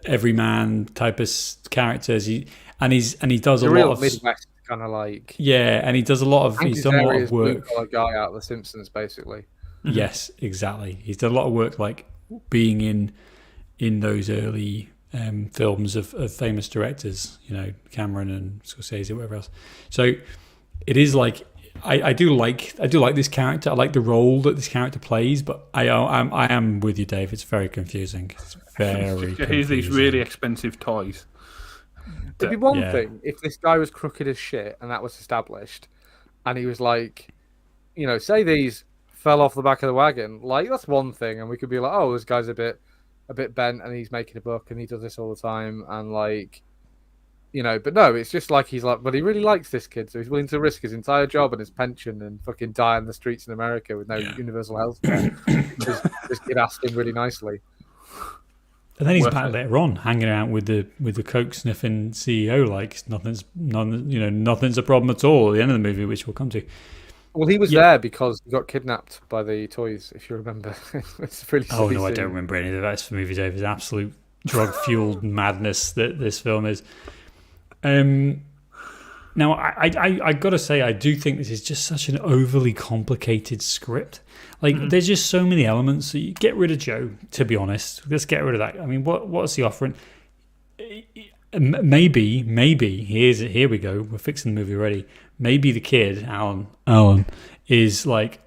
everyman type of characters. He does a lot of Midwest kind of like. Yeah, and he does a lot of. He's done a lot of work. Blue-collar guy out of The Simpsons, basically. Yes, exactly. He's done a lot of work, like being in those early films of famous directors, you know, Cameron and Scorsese, whatever else. So it is like I do like this character. I like the role that this character plays, but I am with you, Dave. It's very confusing. It's very. Here's these really expensive toys. It'd be one thing if this guy was crooked as shit and that was established, and he was like, you know, say these fell off the back of the wagon. Like that's one thing, and we could be like, oh, this guy's a bit bent, and he's making a buck, and he does this all the time, and like, you know. But no, it's just like he's like, but he really likes this kid, so he's willing to risk his entire job and his pension and fucking die on the streets in America with no universal health care. This kid asked him really nicely. And then he's back later on, hanging out with the coke sniffing CEO, like nothing's a problem at all. At the end of the movie, which we'll come to. Well, he was there because he got kidnapped by the toys, if you remember. It's really. Oh no, I don't remember any of that. It's movie, Dave. It's absolute drug-fueled madness that this film is. Now, I got to say, I do think this is just such an overly complicated script. Like, there's just so many elements. So you get rid of Joe, to be honest. Let's get rid of that. I mean, what's he offering? maybe here we go. We're fixing the movie already. Maybe the kid, Alan, is like,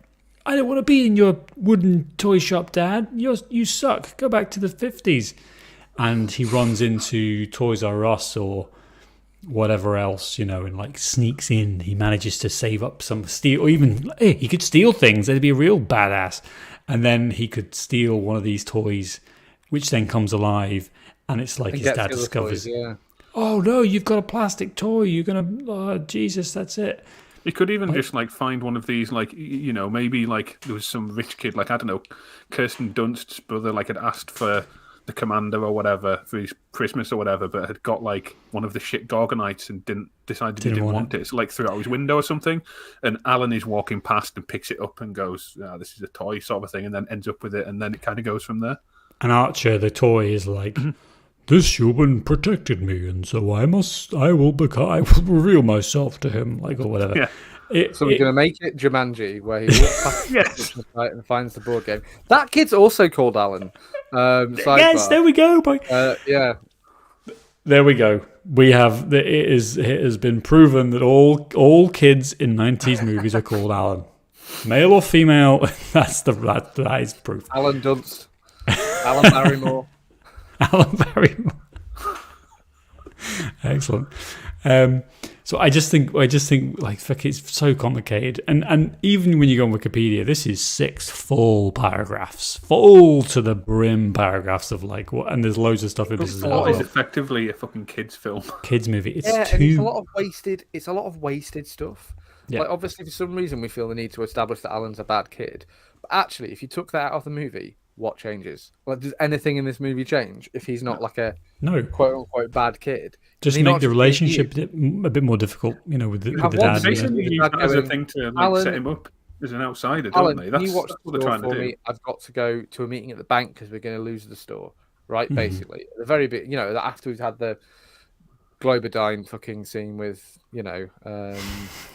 I don't want to be in your wooden toy shop, Dad. You suck. Go back to the 50s. And he runs into Toys R Us or whatever else, and like sneaks in. He manages to save up some steal, or even he could steal things. That'd be a real badass. And then he could steal one of these toys, which then comes alive, and it's like his dad discovers. Oh no, you've got a plastic toy. You're gonna, Jesus, that's it. You could even just like find one of these, like, maybe like there was some rich kid, like, I don't know, Kirsten Dunst's brother, like, had asked for the Commander or whatever for his Christmas or whatever, but had got like one of the shit Gorgonites and didn't didn't want it. So like threw out his window or something. And Alan is walking past and picks it up and goes, "This is a toy," sort of thing, and then ends up with it, and then it kind of goes from there. And Archer, the toy, is like, this human protected me, and so I will reveal myself to him, like, or whatever. Yeah. So we're going to make it Jumanji, where he walks past the site and finds the board game. That kid's also called Alan. Yes, there we go. Yeah. There we go. We have it has been proven that all kids in 90s movies are called Alan, male or female. That is proof. Alan Dunst, Alan Barrymore, Alan Barrymore. Excellent. So I just think like, fuck, it's so complicated, and even when you go on Wikipedia, this is 6 full paragraphs, full to the brim paragraphs of like what, and there's loads of stuff in this as well. It's effectively a fucking kids film, kids movie. It's a lot of wasted. It's a lot of wasted stuff. Yeah. Like, obviously, for some reason, we feel the need to establish that Alan's a bad kid, but actually, if you took that out of the movie, what changes? Like, does anything in this movie change if he's not like a quote unquote bad kid? Just make the relationship a bit more difficult, with the dad. Basically, use that as a thing to set him up as an outsider, don't they? That's what they're trying to do. I've got to go to a meeting at the bank because we're going to lose the store, right? Basically, at the very bit, after we've had the Globadine fucking scene with,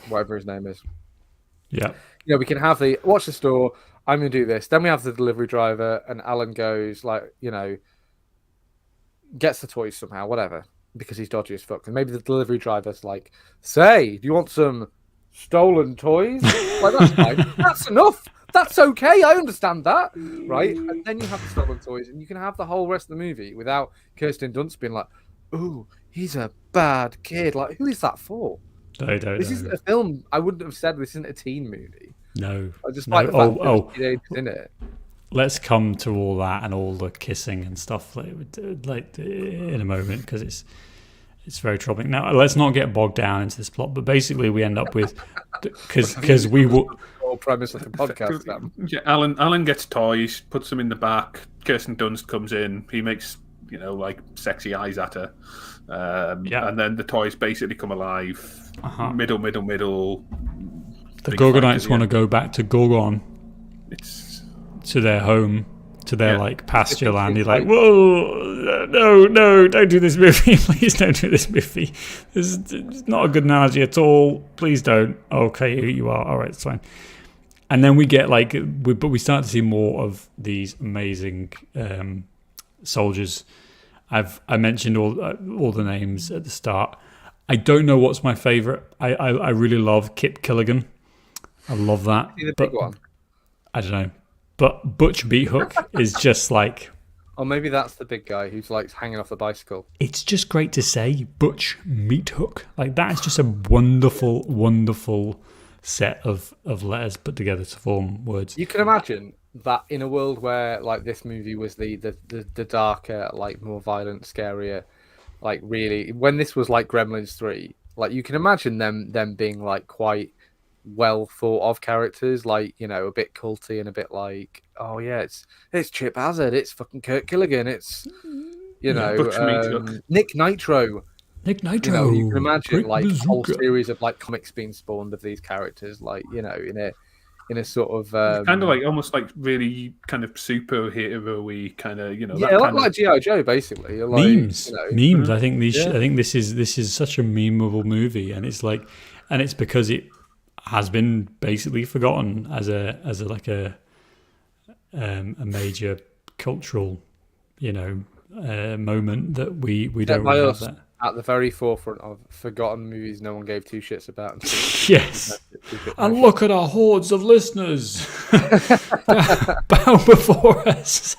whatever his name is. Yeah. We can have watch the store. I'm going to do this. Then we have the delivery driver, and Alan goes, like, gets the toys somehow, whatever, because he's dodgy as fuck. And maybe the delivery driver's like, "Say, do you want some stolen toys?" Like, that's fine. That's enough. That's okay. I understand that, right? And then you have the stolen toys, and you can have the whole rest of the movie without Kirsten Dunst being like, "Ooh, he's a bad kid." Like, who is that for? This isn't a film. I wouldn't have said this isn't a teen movie. No. Despite the fact that teenagers in it. Let's come to all that and all the kissing and stuff like in a moment, because it's very troubling. Now, let's not get bogged down into this plot, but basically we end up with because we will. The whole premise of the podcast. Yeah, Alan gets toys, puts them in the back. Kirsten Dunst comes in. He makes like sexy eyes at her, and then the toys basically come alive. Middle. The Gorgonites want to go back to Gorgon. To their home, to their like pasture land. You're like, whoa, no, don't do this movie. Please don't do this movie. This is not a good analogy at all. Please don't. Okay, you are. All right, it's fine. And then we get but we start to see more of these amazing soldiers. I mentioned all the names at the start. I don't know what's my favorite. I really love Kip Killigan. I love that. The big one. I don't know. But Butch Meathook is just like... Or maybe that's the big guy who's like hanging off the bicycle. It's just great to say, Butch Meathook. Like, that is just a wonderful, wonderful set of letters put together to form words. You can imagine that in a world where like this movie was the darker, like more violent, scarier, like really... When this was like Gremlins 3, like you can imagine them being like quite... well thought of characters, like a bit culty and a bit like, oh yeah, it's Chip Hazard, it's fucking Kurt Killigan, it's Nick Nitro. You can imagine like a whole series of like comics being spawned of these characters, like in a sort of kind of like almost like really kind of superhero-y kind of like G.I. Joe basically, like, memes. I think this is such a memeable movie, and it's like, and it's because it has been basically forgotten as a major cultural, moment that we don't really have that. at the very forefront of forgotten movies no one gave two shits about. Yes. And look at our hordes of listeners bow before us.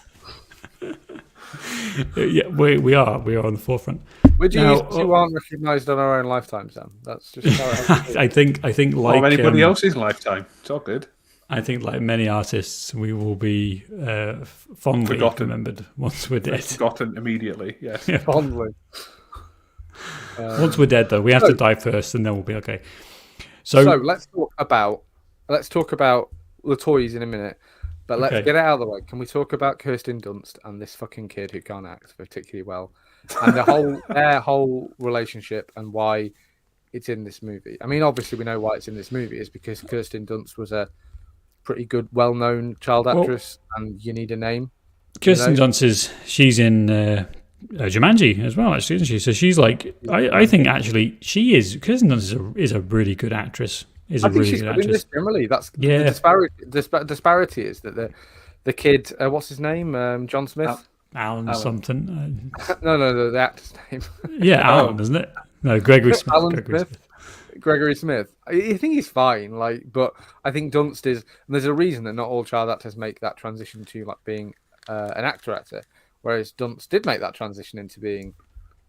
Yeah, we are on the forefront. Would you use two aren't recognised on our own lifetime, Sam? That's just how it has to be. I think like or anybody else's lifetime. It's all good. I think like many artists, we will be fondly remembered once we're dead. Forgotten immediately. Yes. Yeah. Fondly. Once we're dead, though, we have to die first, and then we'll be okay. So let's talk about the toys in a minute, but let's get it out of the way. Can we talk about Kirsten Dunst and this fucking kid who can't act particularly well, and their whole relationship and why it's in this movie? I mean, obviously we know why it's in this movie is because Kirsten Dunst was a pretty good, well-known child actress, and you need a name. Kirsten Dunst she's in Jumanji as well, actually, isn't she? So she's like, I think actually she is. Kirsten Dunst is a really good actress. I think she's good in this generally. That's the disparity is that the kid, what's his name? John Smith, Alan something. No, the actor's name. Yeah, Alan, isn't it? No, Gregory Smith. Gregory Smith. I think he's fine, but I think Dunst is. And there's a reason that not all child actors make that transition to like being an actor, whereas Dunst did make that transition into being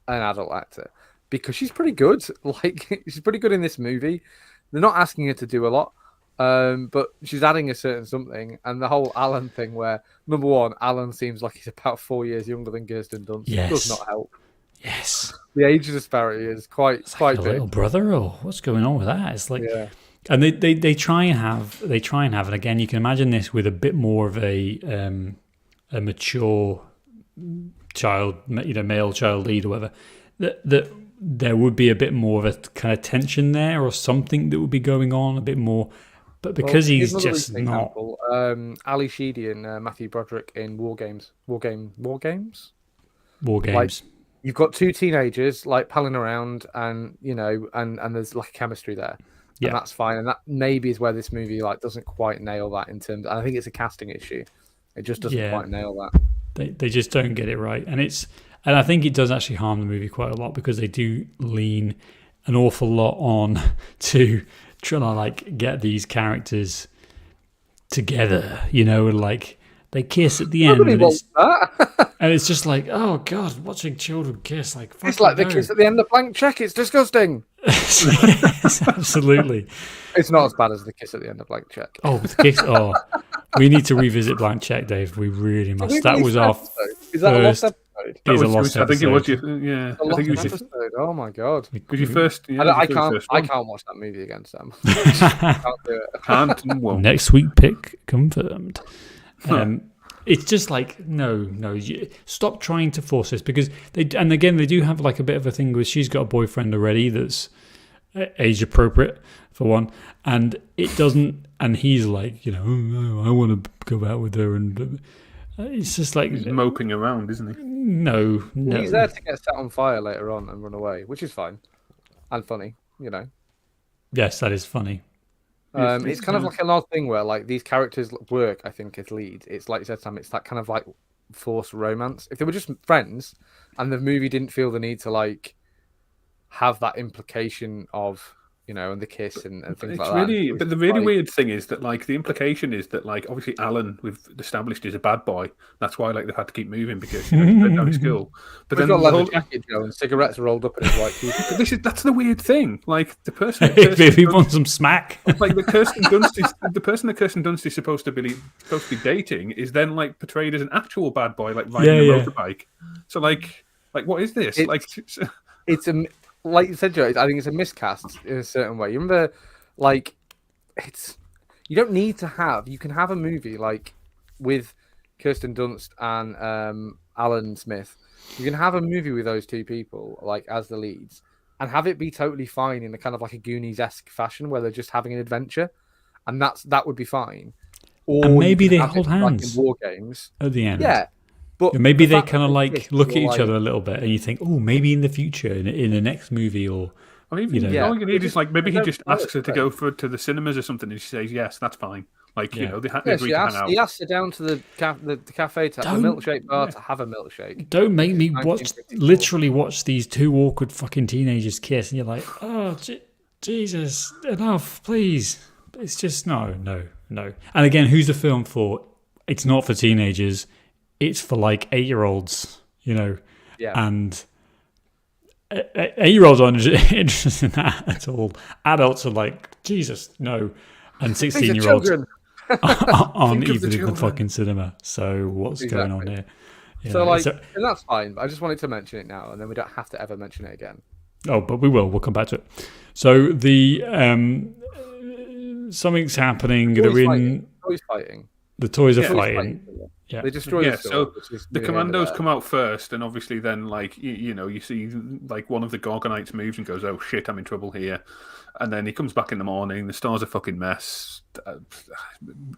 an adult actor because she's pretty good. Like she's pretty good in this movie. They're not asking her to do a lot, but she's adding a certain something. And the whole Alan thing, where number one, Alan seems like he's about 4 years younger than Kirsten Dunst. Yes. Does not help. Yes, the age disparity is quite like big. A little brother, or what's going on with that? It's like, and they try and have, and again, you can imagine this with a bit more of a mature child, male child lead or whatever. That there would be a bit more of a kind of tension there, or something that would be going on a bit more. But because he's just not. Ali Sheedy and Matthew Broderick in War Games. Like, you've got two teenagers like palling around, and and there's like chemistry there, and that's fine. And that maybe is where this movie like doesn't quite nail that in terms. And I think it's a casting issue. It just doesn't quite nail that. They just don't get it right, and I think it does actually harm the movie quite a lot because they do lean an awful lot on to trying to like get these characters together, and like they kiss at the end. Nobody wants that. And it's just like, oh god, watching children kiss, like it's like the kiss at the end of Blank Check. It's disgusting. Yes, absolutely. It's not as bad as the kiss at the end of Blank Check. Oh, the kiss! Oh, we need to revisit Blank Check, Dave. We really must. That was our Is that a lost episode? It is a lost episode. I think it was. Yeah, I think it was episode. Oh my god! Was your first? Yeah, I can't watch that movie again, Sam. Can't do it. Can't and won't. Next week pick confirmed. It's just like no, stop trying to force this because they do have like a bit of a thing where she's got a boyfriend already that's age appropriate for one, and it doesn't, and he's like, I want to go out with her, and it's just like he's moping around, isn't he? No. He's there to get set on fire later on and run away, which is fine and funny, Yes, that is funny. It's kind of like an odd thing where like these characters work, I think, as leads. It's like you said, Sam, it's that kind of like forced romance. If they were just friends and the movie didn't feel the need to like have that implication of, and the kiss and things like that. But the really weird thing is that like the implication is that like obviously Alan we've established is a bad boy. That's why like they've had to keep moving because he's down at school. But then got leather jacket and cigarettes rolled up in his white teeth. That's the weird thing. Like the person if he wants some smack. Like the Kirsten Dunst is the person that Kirsten Dunst is supposed to be dating is then like portrayed as an actual bad boy, like riding a motorbike. So like what is this? It's a like you said, Joe, I think it's a miscast in a certain way. You remember, like, you don't need to have. You can have a movie like with Kirsten Dunst and Alan Smith. You can have a movie with those two people like as the leads, and have it be totally fine in a kind of like a Goonies-esque fashion where they're just having an adventure, and that would be fine. Or and maybe they hold hands like in War Games at the end. Yeah. But maybe they kind of like look at each other a little bit, and you think, oh, maybe in the future, in the next movie, or even all you need is like maybe he just asks her to go to the cinemas or something, and she says yes, that's fine. Like Yeah. they Yeah, agreed to hang out. he asked her down to the cafe to have a milkshake bar to have a milkshake. Don't make me 1954. literally watch these two awkward fucking teenagers kiss, and you're like, oh, Jesus, enough, please. It's just no. And again, who's the film for? It's not for teenagers. It's for like 8-year-olds, Yeah. and 8-year-olds aren't interested in that at all. Adults are like, Jesus, no. And These are 16-year-olds children. aren't Think of the even in the children. fucking cinema. So what's going on Exactly. here? Yeah, So like, so- and that's fine. But I just wanted to mention it now, and then we don't have to ever mention it again. oh, but we will. We'll come back to it. So the something's happening. Toys They're in fighting. Toys fighting. the toys are Yeah. Toys fighting. Yeah. They destroy Yeah, the store. so which is The near end of commandos that. come out first, and obviously then, like, you see, like, one of the Gorgonites moves and goes, oh, shit, I'm in trouble here. And then he comes back in the morning. The star's a fucking mess.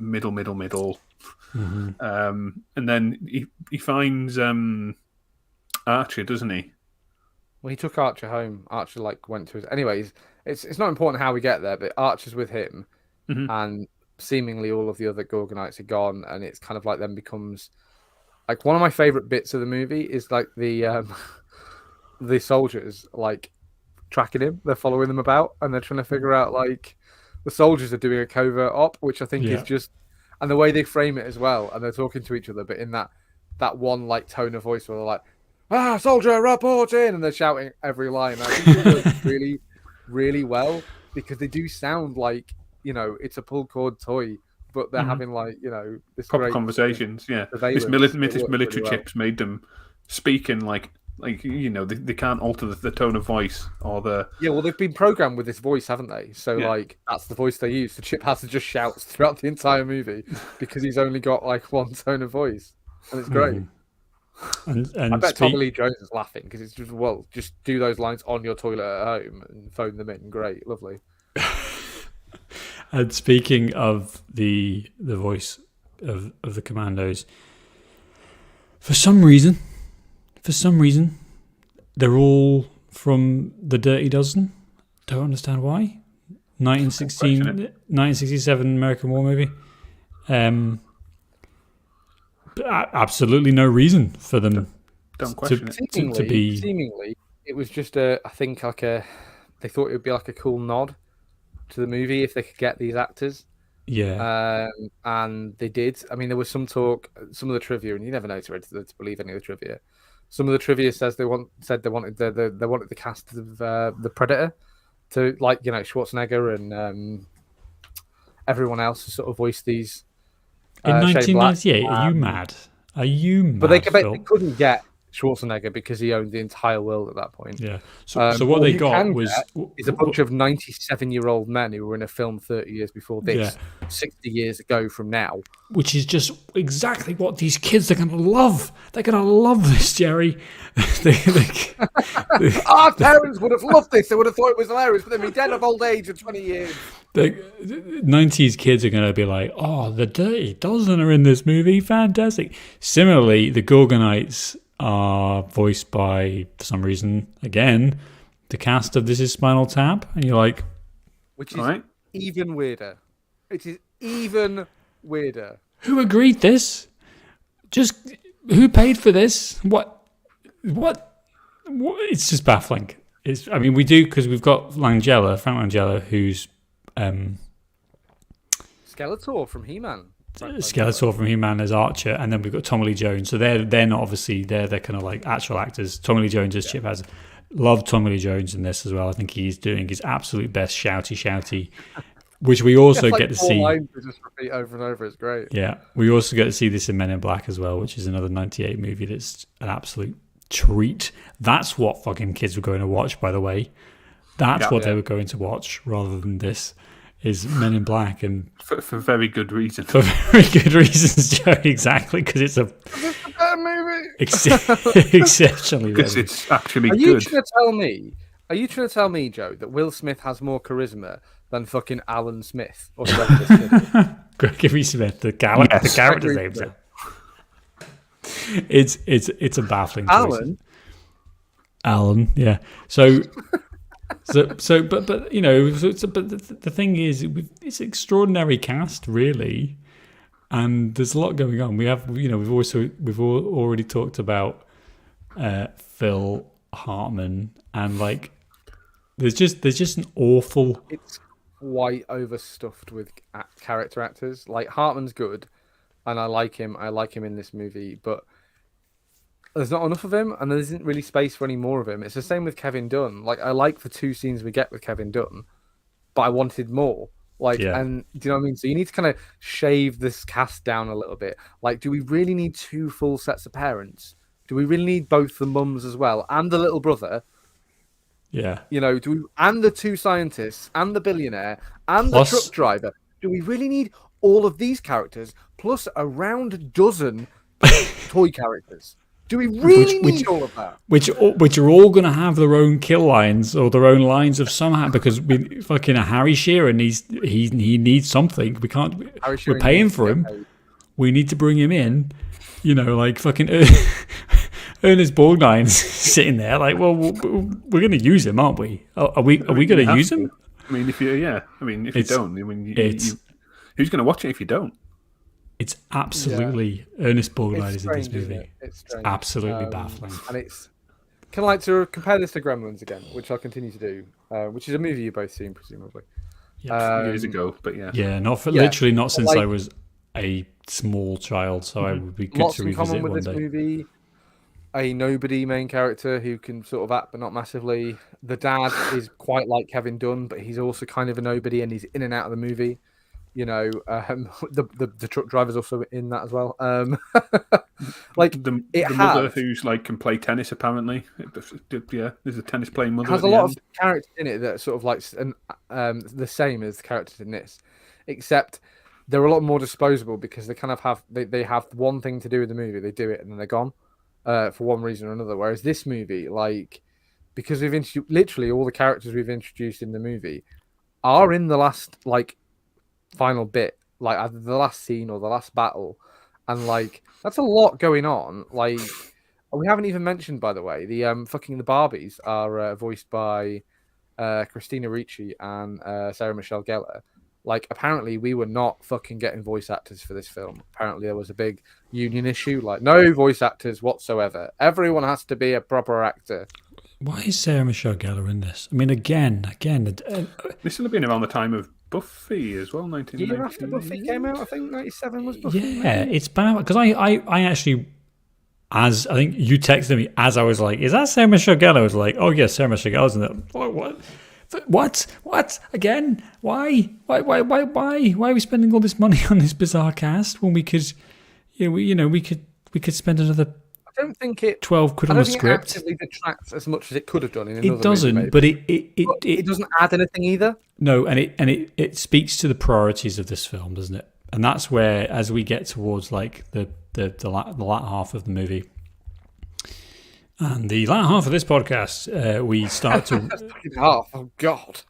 Middle. Mm-hmm. And then he finds Archer, doesn't he? Well, he took Archer home. Archer like went to his. Anyways, it's not important how we get there, but Archer's with him, Mhm. and seemingly all of the other Gorgonites are gone, and it's kind of like then becomes like one of my favorite bits of the movie is like the the soldiers like tracking him. They're following them about, and they're trying to figure out like the soldiers are doing a covert op, which I think Yeah. is just, and the way they frame it as well, and they're talking to each other, but in that one like tone of voice where they're like, "Ah, soldier, report in," and they're shouting every line. I think it works really, really well because they do sound like it's a pull cord toy, but they're Mhm. having like this Proper great conversations, yeah. surveillance. This It works military really well. chips made them speak in like they can't alter the tone of voice or the Yeah, well, they've been programmed with this voice, haven't they? So, Yeah. like, that's the voice they use. So Chip has to just shout throughout the entire movie because he's only got like one tone of voice, and it's great. And I bet Tommy Lee Jones is laughing because it's just do those lines on your toilet at home and phone them in. Great, lovely. And speaking of the voice of the commandos, for some reason, they're all from the Dirty Dozen. Don't understand why. 1967 American War movie. Absolutely no reason for them don't question it. to be. Seemingly, it was just I think like they thought it would be like a cool nod to the movie if they could get these actors. Yeah. And they did. I mean, there was some talk, some of the trivia, and you never know to believe any of the trivia. Some of the trivia said they wanted the cast of the Predator to Schwarzenegger and everyone else to sort of voice these. In Shane Black. 1998, are you mad? Are you mad? But they Phil? couldn't get Schwarzenegger because he owned the entire world at that point. Yeah. So what all they you got can was get is a bunch of 97-year-old men who were in a film 30 years before this, 60 years ago from now. which is just exactly what these kids are going to love. They're going to love this, Jerry. Our parents would have loved this. They would have thought it was hilarious, but they'd be dead of old age in 20 years. The 90s kids are going to be like, oh, the Dirty Dozen are in this movie. Fantastic. Similarly, the Gorgonites are voiced by, for some reason, again, the cast of This Is Spinal Tap. And you're like, Which is All right. even weirder. It is even weirder. who agreed this? Just who paid for this? What? It's just baffling. We do because we've got Frank Langella, who's Skeletor from He-Man. Skeletor from He-Man as Archer, and then we've got Tommy Lee Jones. So they're not obviously they're kind of like actual actors. Tommy Lee Jones as Chip has. Love Tommy Lee Jones in this as well. I think he's doing his absolute best, shouty, which we also get to see. Lines they just repeat over and over. It's great. Yeah, we also get to see this in Men in Black as well, which is another 98 movie that's an absolute treat. That's what fucking kids were going to watch, by the way. That's what they were going to watch rather than this. Is Men in Black, and For very good reason. for very good reasons, Joe. Exactly, because it's a That movie. exceptionally Because good. it's actually Are you good. trying to tell me, Joe, that Will Smith has more charisma than fucking Alan Smith or whoever this is? Gregory Smith, the character's Gregory name. Smith. It's a baffling choice. Alan. Alan, yeah. So But you know, but the thing is, it's an extraordinary cast, really, and there's a lot going on. We've already talked about Phil Hartman, and like, there's just an awful. It's quite overstuffed with character actors. Like Hartman's good, and I like him. I like him in this movie, but there's not enough of him, and there isn't really space for any more of him. It's the same with Kevin Dunn. Like I like the 2 scenes we get with Kevin Dunn, but I wanted more. Like, Yeah. and do you know what I mean? So you need to kind of shave this cast down a little bit. Like, do we really need 2 full sets of parents? Do we really need both the mums as well and the little brother? Yeah. You know, and the 2 scientists and the billionaire and the truck driver? Do we really need all of these characters plus around a dozen toy characters? Do we really need all of that? Which are all going to have their own kill lines or their own lines of somehow, because we fucking Harry Shearer he needs something. We can't. We're paying for him. We need to bring him in. You know, like fucking Ernest Borgnine's sitting there, like, well, we're going to use him, aren't we? Are we going to use him? I mean, if you don't, who's going to watch it if you don't? It's absolutely Ernest Borgnine is in this strange, movie. It's strange. Absolutely baffling. And it's kind of like to compare this to Gremlins again, which I'll continue to do, which is a movie you've both seen, presumably. Years ago, but yeah. Yeah, literally not since I was a small child, so I would be good to revisit with one this day. Movie. A nobody main character who can sort of act but not massively. The dad is quite like Kevin Dunn, but he's also kind of a nobody, and he's in and out of the movie. You know, the truck driver's also in that as well. Like the mother who's like can play tennis apparently. Yeah, there's a tennis playing mother. It has a lot of characters in it that sort of like the same as the characters in this, except they're a lot more disposable because they kind of have they have one thing to do with the movie. They do it and then they're gone for one reason or another. Whereas this movie, like, because we've introduced literally all the characters we've introduced in the movie are in the last like final bit, like either the last scene or the last battle, and like that's a lot going on. Like we haven't even mentioned, by the way, the the Barbies are voiced by Christina Ricci and Sarah Michelle Gellar. Like apparently we were not fucking getting voice actors for this film. Apparently there was a big union issue, like no voice actors whatsoever. Everyone has to be a proper actor. Why is Sarah Michelle Gellar in this? I mean, again, this will have been around the time of Buffy as well, 1990. Year after Buffy came out, I think 97 was Buffy. Yeah, it's bad because I actually, as I think you texted me as I was like, is that Sarah Michelle Gellar? I was like, oh yeah, Sarah Michelle Gellar's in it. What again? Why are we spending all this money on this bizarre cast when we could, we could spend another. I don't think it 12 quid on the script. It actively detracts as much as it could have done in another. It doesn't, movie, but it doesn't add anything either. No, and it speaks to the priorities of this film, doesn't it? And that's where, as we get towards like the latter half of the movie, and the latter half of this podcast, we start to half. Oh God.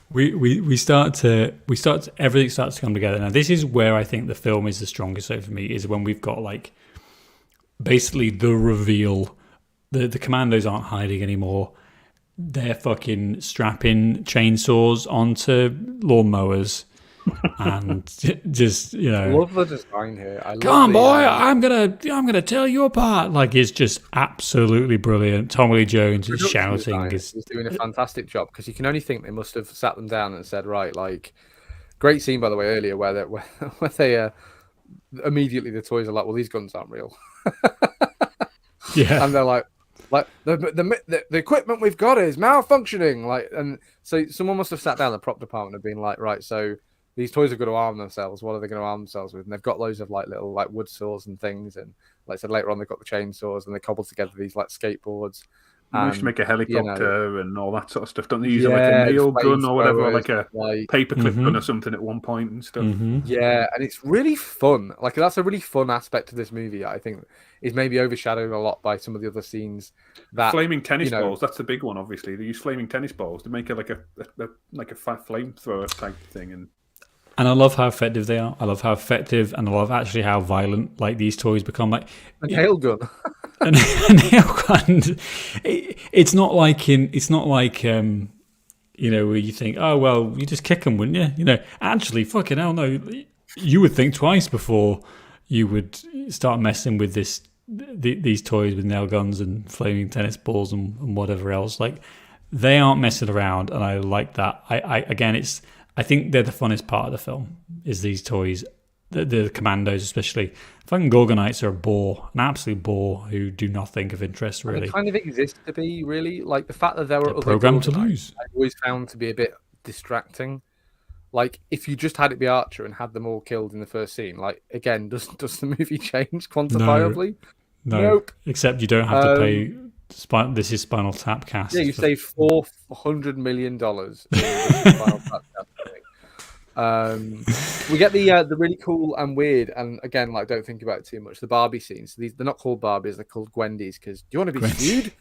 We start to everything starts to come together. Now this is where I think the film is the strongest. So for me, is when we've got like basically the reveal. The commandos aren't hiding anymore. They're fucking strapping chainsaws onto lawnmowers and just, I love the design here. Come on, boy! I'm gonna tear you apart. Like it's just absolutely brilliant. Tommy Lee Jones is shouting. He's doing a fantastic job because you can only think they must have sat them down and said, right, like, great scene by the way earlier where they immediately the toys are like, well, these guns aren't real. Yeah, and they're like the equipment we've got is malfunctioning. Like, and so someone must have sat down, the prop department, and been like, right, so these toys are going to arm themselves. What are they going to arm themselves with? And they've got loads of like little like wood saws and things. And like I said, later on they've got the chainsaws and they cobble together these like skateboards. They used to make a helicopter and all that sort of stuff. Don't they use like a nail gun or whatever, or like a paperclip gun or something at one point and stuff? Mm-hmm. Yeah, and it's really fun. Like that's a really fun aspect of this movie. I think is maybe overshadowed a lot by some of the other scenes. That flaming tennis balls. That's the big one. Obviously, they use flaming tennis balls to make it like a flamethrower type thing. And I love how effective they are. I love how effective, and I love actually how violent like these toys become. Like a nail gun. it's not like where you think, oh well, you just kick them, wouldn't you? Actually, fucking hell, no. You would think twice before you would start messing with these toys with nail guns and flaming tennis balls and whatever else. Like, they aren't messing around, and I like that. I think they're the funnest part of the film is these toys. The commandos, especially. Fucking Gorgonites are a bore, an absolute bore who do nothing of interest, really. They kind of exist to be, really. Like, the fact that there were other programmed to lose. I always found to be a bit distracting. Like, if you just had it be Archer and had them all killed in the first scene, like, again, does the movie change quantifiably? No. Nope. Except you don't have to pay. This is Spinal Tap cast. Yeah, you save $400 million in Spinal Tap cast. We get the really cool and weird, and again, like, don't think about it too much, the Barbie scenes. So they're not called Barbies, they're called Gwendys, because do you want to be sued?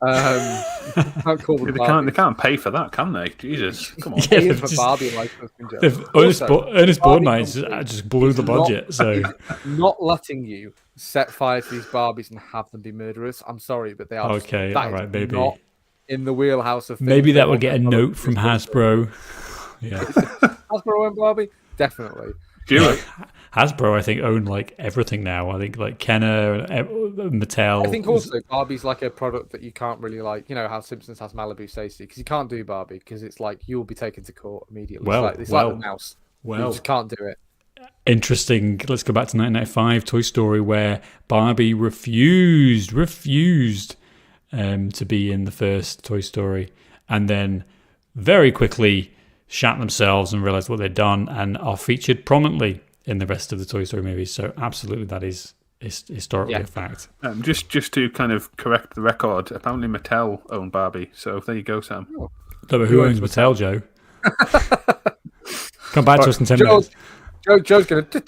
Can't call them they can't pay for that, can they? Jesus, come on. Yeah, for Barbie licensing. Ernest Borgnine just blew the budget. So not letting you set fire to these Barbies and have them be murderers. I'm sorry, but they are okay. All right, maybe not in the wheelhouse of things. Maybe that would get a note from Hasbro. Yeah, Hasbro and Barbie, definitely. Hasbro, I think, own like everything now. I think like Kenner, Mattel. I think also Barbie's like a product that you can't really like. How Simpsons has Malibu Stacy, because you can't do Barbie because it's like you'll be taken to court immediately. It's like the mouse. You just can't do it. Interesting. Let's go back to 1995, Toy Story, where Barbie refused to be in the first Toy Story, and then very quickly shat themselves and realized what they'd done and are featured prominently in the rest of the Toy Story movies. So absolutely, that is historically a fact. Just to kind of correct the record, apparently Mattel owned Barbie. So there you go, Sam. No, but who owns Mattel, Joe? Come back to us in 10 minutes. Joe's going to... I'm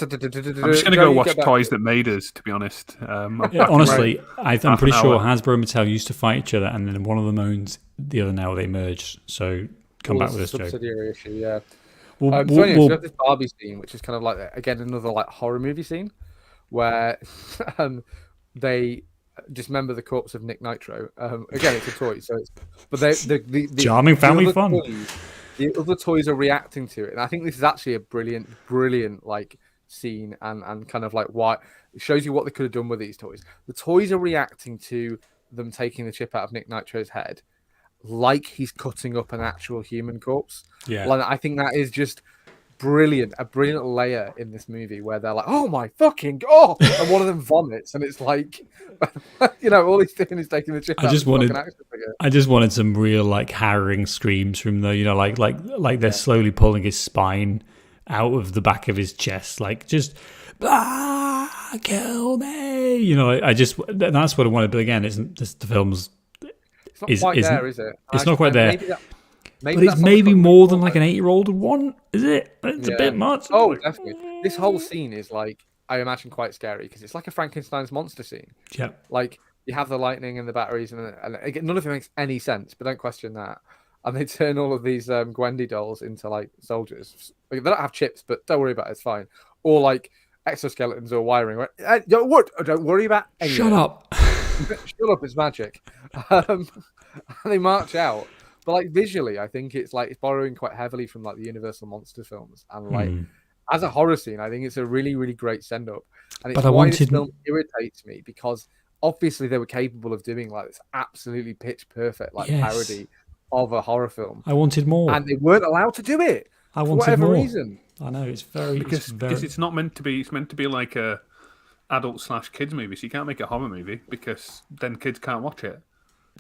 just going to go watch Toys That Made Us, to be honest. Honestly, I'm pretty sure Hasbro and Mattel used to fight each other, and then one of them owns the other now. They merged. So come back with us, Joe. Subsidiary issue, yeah. So anyway, we have this Barbie scene, which is kind of like, again, another like horror movie scene, where they dismember the corpse of Nick Nitro. Again, it's a toy, so it's... But the charming family fun. The other toys are reacting to it, and I think this is actually a brilliant like scene, and kind of like why it shows you what they could have done with these toys. The toys are reacting to them taking the chip out of Nick Nitro's head, like he's cutting up an actual human corpse. Yeah, like, I think that is just brilliant, a brilliant layer in this movie where they're like, "Oh my fucking god!" and one of them vomits, and it's like, all he's doing is taking the chip out. I just wanted some real like harrowing screams from the, like they're slowly pulling his spine out of the back of his chest, like just kill me. That's what I wanted. But again, isn't this the film's? It's not quite there, is it? It's not quite there. But it's maybe more than like an 8-year-old would want, is it? It's a bit much. Oh, definitely. This whole scene is like, I imagine, quite scary because it's like a Frankenstein's monster scene. Yeah. Like, you have the lightning and the batteries, and again, none of it makes any sense, but don't question that. And they turn all of these Gwendy dolls into like soldiers. Like, they don't have chips, but don't worry about it, it's fine. Or like exoskeletons or wiring. Right? Don't worry about any Shut up. Shut up, it's magic. And they march out. But like visually, I think it's borrowing quite heavily from like the Universal monster films, and like as a horror scene, I think it's a really, really great send up. And it's why this film irritates me, because obviously they were capable of doing like this absolutely pitch perfect parody of a horror film. I wanted more, and they weren't allowed to do it for whatever reason. I know it's because it's not meant to be. It's meant to be like a adult/kids movie, so you can't make a horror movie because then kids can't watch it.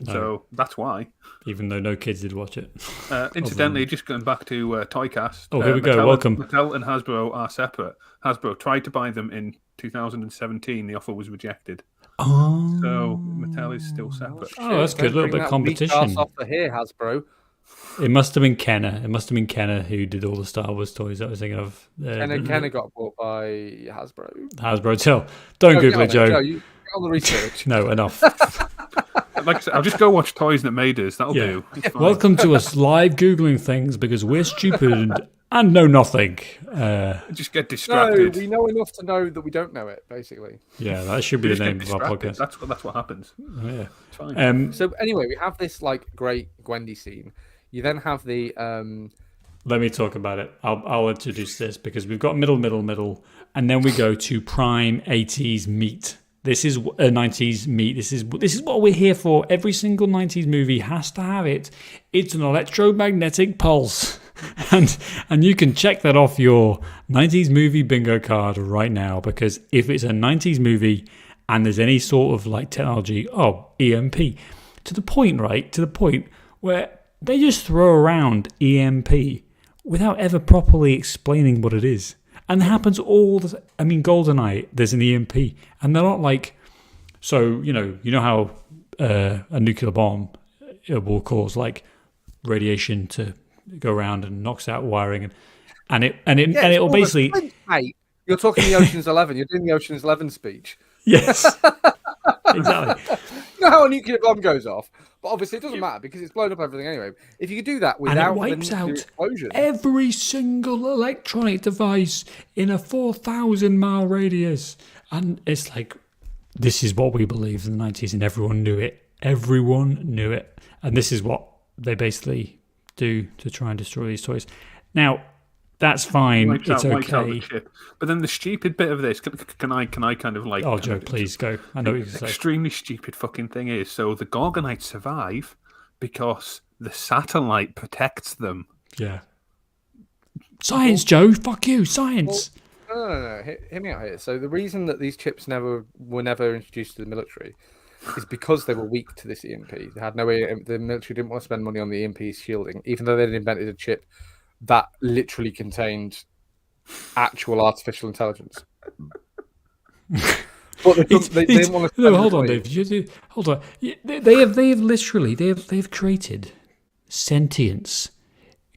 No. So that's why. Even though no kids did watch it. Incidentally, just going back to Toycast. Oh, here we go. Welcome. Mattel and Hasbro are separate. Hasbro tried to buy them in 2017. The offer was rejected. Oh. So Mattel is still separate. Oh, that's good. A little bit of competition. Off the here, Hasbro. It must have been Kenner. It must have been Kenner who did all the Star Wars toys I was thinking of. Kenner got bought by Hasbro. Hasbro. Don't Google it, Joe. Joe, you get on the research. No, enough. Like I said, I'll just go watch Toys That Made Us. That'll do. Welcome to us live Googling things because we're stupid and know nothing. Just get No, distracted. we know enough to know that we don't know it, basically. Yeah, that should be You the just get name of our distracted. podcast. That's what happens. Yeah. It's fine. So anyway, we have this like great Gwendy scene. You then have the Let me talk about it. I'll introduce this because we've got middle, and then we go to prime 80s meat. This is a 90s meat. This is what we're here for. Every single 90s movie has to have it. It's an electromagnetic pulse. And you can check that off your 90s movie bingo card right now, because if it's a 90s movie and there's any sort of like technology, EMP. To the point where they just throw around EMP without ever properly explaining what it is. And it happens all the time. I mean, GoldenEye, there's an EMP. And they're not like... So, you know how a nuclear bomb will cause like radiation to go around and knocks out wiring. And it'll basically... Mate, you're talking the Ocean's 11. You're doing the Ocean's 11 speech. Yes. Exactly. You know how a nuclear bomb goes off? But obviously it doesn't matter because it's blown up everything anyway. If you could do that without and it wipes the nuclear out explosion, every single electronic device in a 4,000-mile radius. And it's like, this is what we believed in the 90s, and everyone knew it. Everyone knew it. And this is what they basically do to try and destroy these toys. Now, that's fine. Wipes It's out okay. the ship. But then the stupid bit of this, can I kind of like... Oh, Joe, please go. I know what you're going to say. Extremely stupid fucking thing is, so the Gorgonites survive because the satellite protects them. Yeah. Science, Joe. Fuck you. Science. No. Hear me out here. So the reason that these chips were never introduced to the military is because they were weak to this EMP. They had no way. The military didn't want to spend money on the EMP shielding, even though they'd invented a chip that literally contained actual artificial intelligence. But they didn't want to. No, hold on, Dave. Hold on. They've created sentience,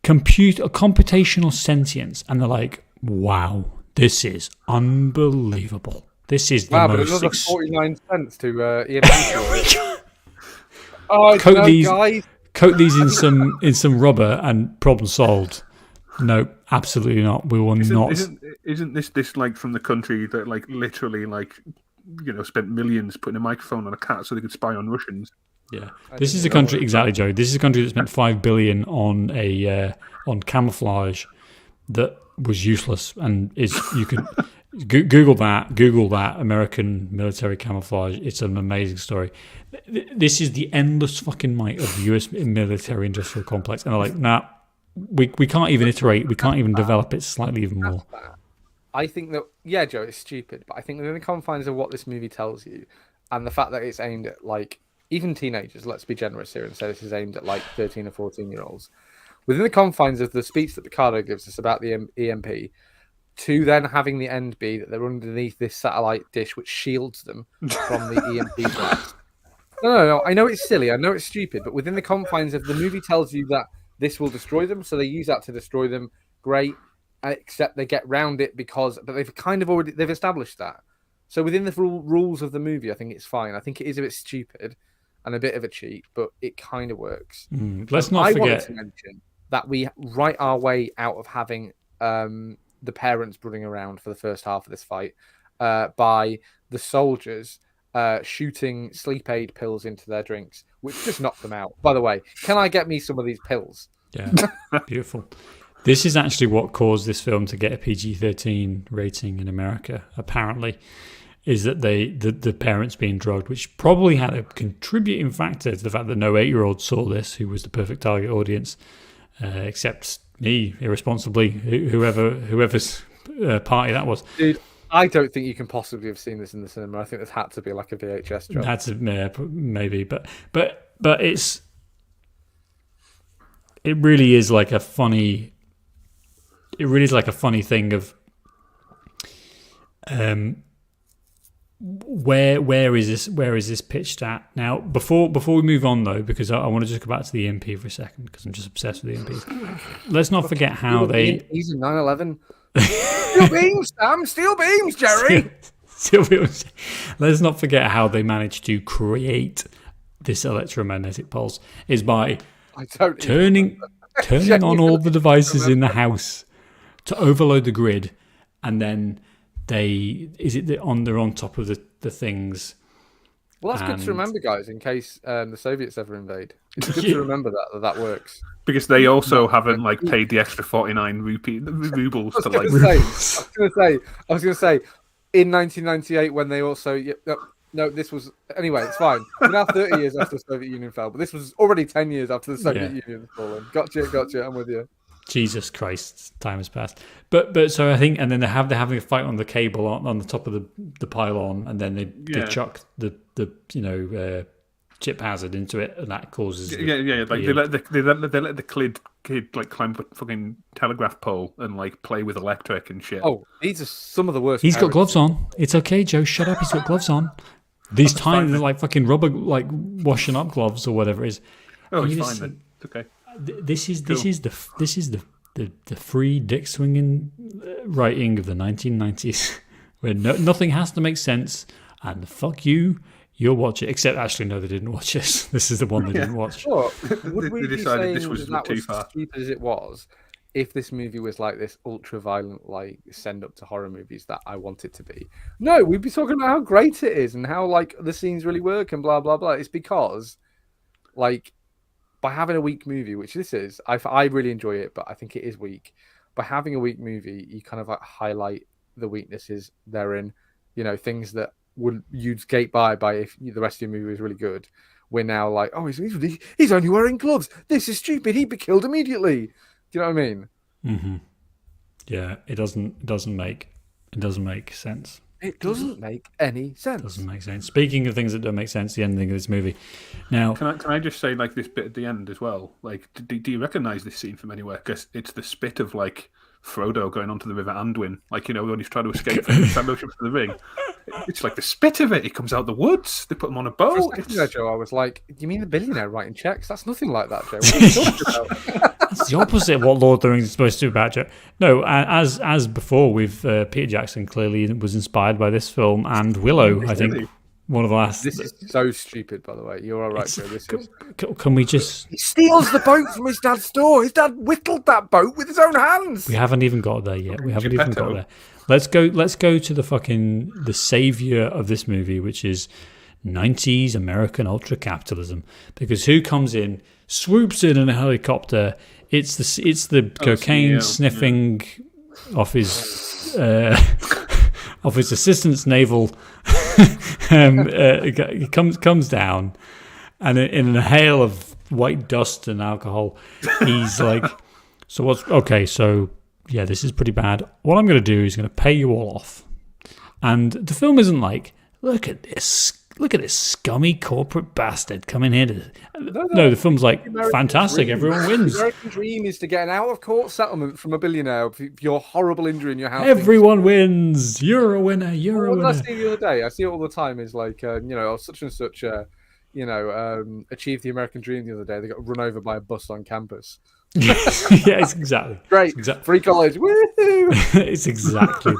computational sentience, and they're like, wow, this is unbelievable. This is the Wow, but most. another 49 cents to EMP. Oh, guys. Coat these in some rubber and problem solved. No, absolutely not. We will not. Isn't this like from the country that like literally like spent millions putting a microphone on a cat so they could spy on Russians? Yeah, this is a country exactly, Joe. This is a country that spent $5 billion on camouflage that was useless, and you can Google that American military camouflage. It's an amazing story. This is the endless fucking might of the US military industrial complex, and they're like, nah. We can't even iterate. We can't even develop it slightly even more. I think that, yeah, Joe, it's stupid, but I think within the confines of what this movie tells you, and the fact that it's aimed at like even teenagers, let's be generous here and say this is aimed at like 13 or 14-year-olds, within the confines of the speech that Picardo gives us about the EMP, to then having the end be that they're underneath this satellite dish which shields them from the EMP blast. No. I know it's silly. I know it's stupid, but within the confines of the movie tells you that this will destroy them, so they use that to destroy them. Great, except they get round it but they've kind of they've established that. So within the rules of the movie, I think it's fine. I think it is a bit stupid and a bit of a cheat, but it kind of works. Let's not forget. I wanted to mention that we write our way out of having the parents running around for the first half of this fight by the soldiers shooting sleep aid pills into their drinks, which just knocked them out. By the way, can I get me some of these pills? Yeah, beautiful. This is actually what caused this film to get a PG-13 rating in America, apparently, is that the parents being drugged, which probably had a contributing factor to the fact that no 8-year-old saw this, who was the perfect target audience, except me, irresponsibly, whoever's party that was. Dude, I don't think you can possibly have seen this in the cinema. I think this had to be like a VHS job. Had to, maybe, but it really is like a funny. It really is like a funny thing of, where is this pitched at now? Before we move on though, because I want to just go back to the EMP for a second because I'm just obsessed with the EMPs. Let's not forget how they. He's in 9/11. Steel beams, Sam. Steel beams, Jerry. Steel beams. Let's not forget how they managed to create this electromagnetic pulse is by turning on all the devices in the house to overload the grid, and then they're on top of the things. Well, that's good to remember, guys, in case the Soviets ever invade. It's good to remember that works. Because they also haven't like paid the extra 49 rubles to like. I was going to say, in 1998 when they also no, this was anyway. It's fine. We're now 30 years after the Soviet Union fell, but this was already 10 years after the Soviet Union had fallen. Gotcha. I'm with you. Jesus Christ, time has passed. But so I think, and then they're having a fight on the cable on the top of the pylon, and then they chuck the chip hazard into it, and that causes like they let the kid like climb a fucking telegraph pole and like play with electric and shit. Oh, these are some of the worst. He's got gloves on. It's okay, Joe. Shut up. He's got gloves on. These tiny like fucking rubber like washing up gloves or whatever it is. Oh, it's fine then. It's okay. This is the free dick swinging writing of the 1990s, where nothing has to make sense, and fuck you, you'll watch it. Except actually, no, they didn't watch this. This is the one they didn't watch. Sure. Would we they be decided saying this was that too was far. stupid as it was? If this movie was like this ultra violent, like send up to horror movies that I want it to be, no, we'd be talking about how great it is and how like the scenes really work and blah blah blah. It's because, like, by having a weak movie, which this is, I really enjoy it, but I think it is weak. By having a weak movie, you kind of like highlight the weaknesses therein. You know, things that you'd skate by if the rest of your movie was really good. We're now like, oh, he's only wearing gloves. This is stupid. He'd be killed immediately. Do you know what I mean? Mm-hmm. Yeah, it doesn't make sense. It doesn't make any sense. Doesn't make sense. Speaking of things that don't make sense, the ending of this movie. Now, can I just say like this bit at the end as well? Like, do you recognize this scene from anywhere? Because it's the spit of like Frodo going onto the River Anduin, like when he's trying to escape from the Fellowship of the Ring. It's like the spit of it. He comes out the woods. They put him on a boat. For a second there, Joe, I was like, "Do you mean the billionaire writing checks? That's nothing like that, Joe. What are you talking about?" That's the opposite of what Lord of the Rings is supposed to do about Joe. No, as before, Peter Jackson clearly was inspired by this film and Willow. I think one of the last. This is so stupid, by the way. You're all right, Joe. Can we just? He steals the boat from his dad's store. His dad whittled that boat with his own hands. We haven't even got there yet. We haven't even got there. Let's go to the savior of this movie, which is 90s American ultra capitalism. Because who comes in, swoops in a helicopter? It's the cocaine sniffing of his assistant's navel. He comes down, and in a hail of white dust and alcohol, he's like, "So what's okay? So yeah, this is pretty bad. What I'm going to do is going to pay you all off." And the film isn't like, look at this scummy corporate bastard coming here. No, the film's like, fantastic, everyone wins. The American dream is to get an out-of-court settlement from a billionaire for your horrible injury in your house. Everyone wins. You're a winner. You're a winner. What I see the other day, I see it all the time, is like, such and such, achieved the American dream the other day. They got run over by a bus on campus. Yes, exactly. Great. Free college. Woohoo! It's exactly.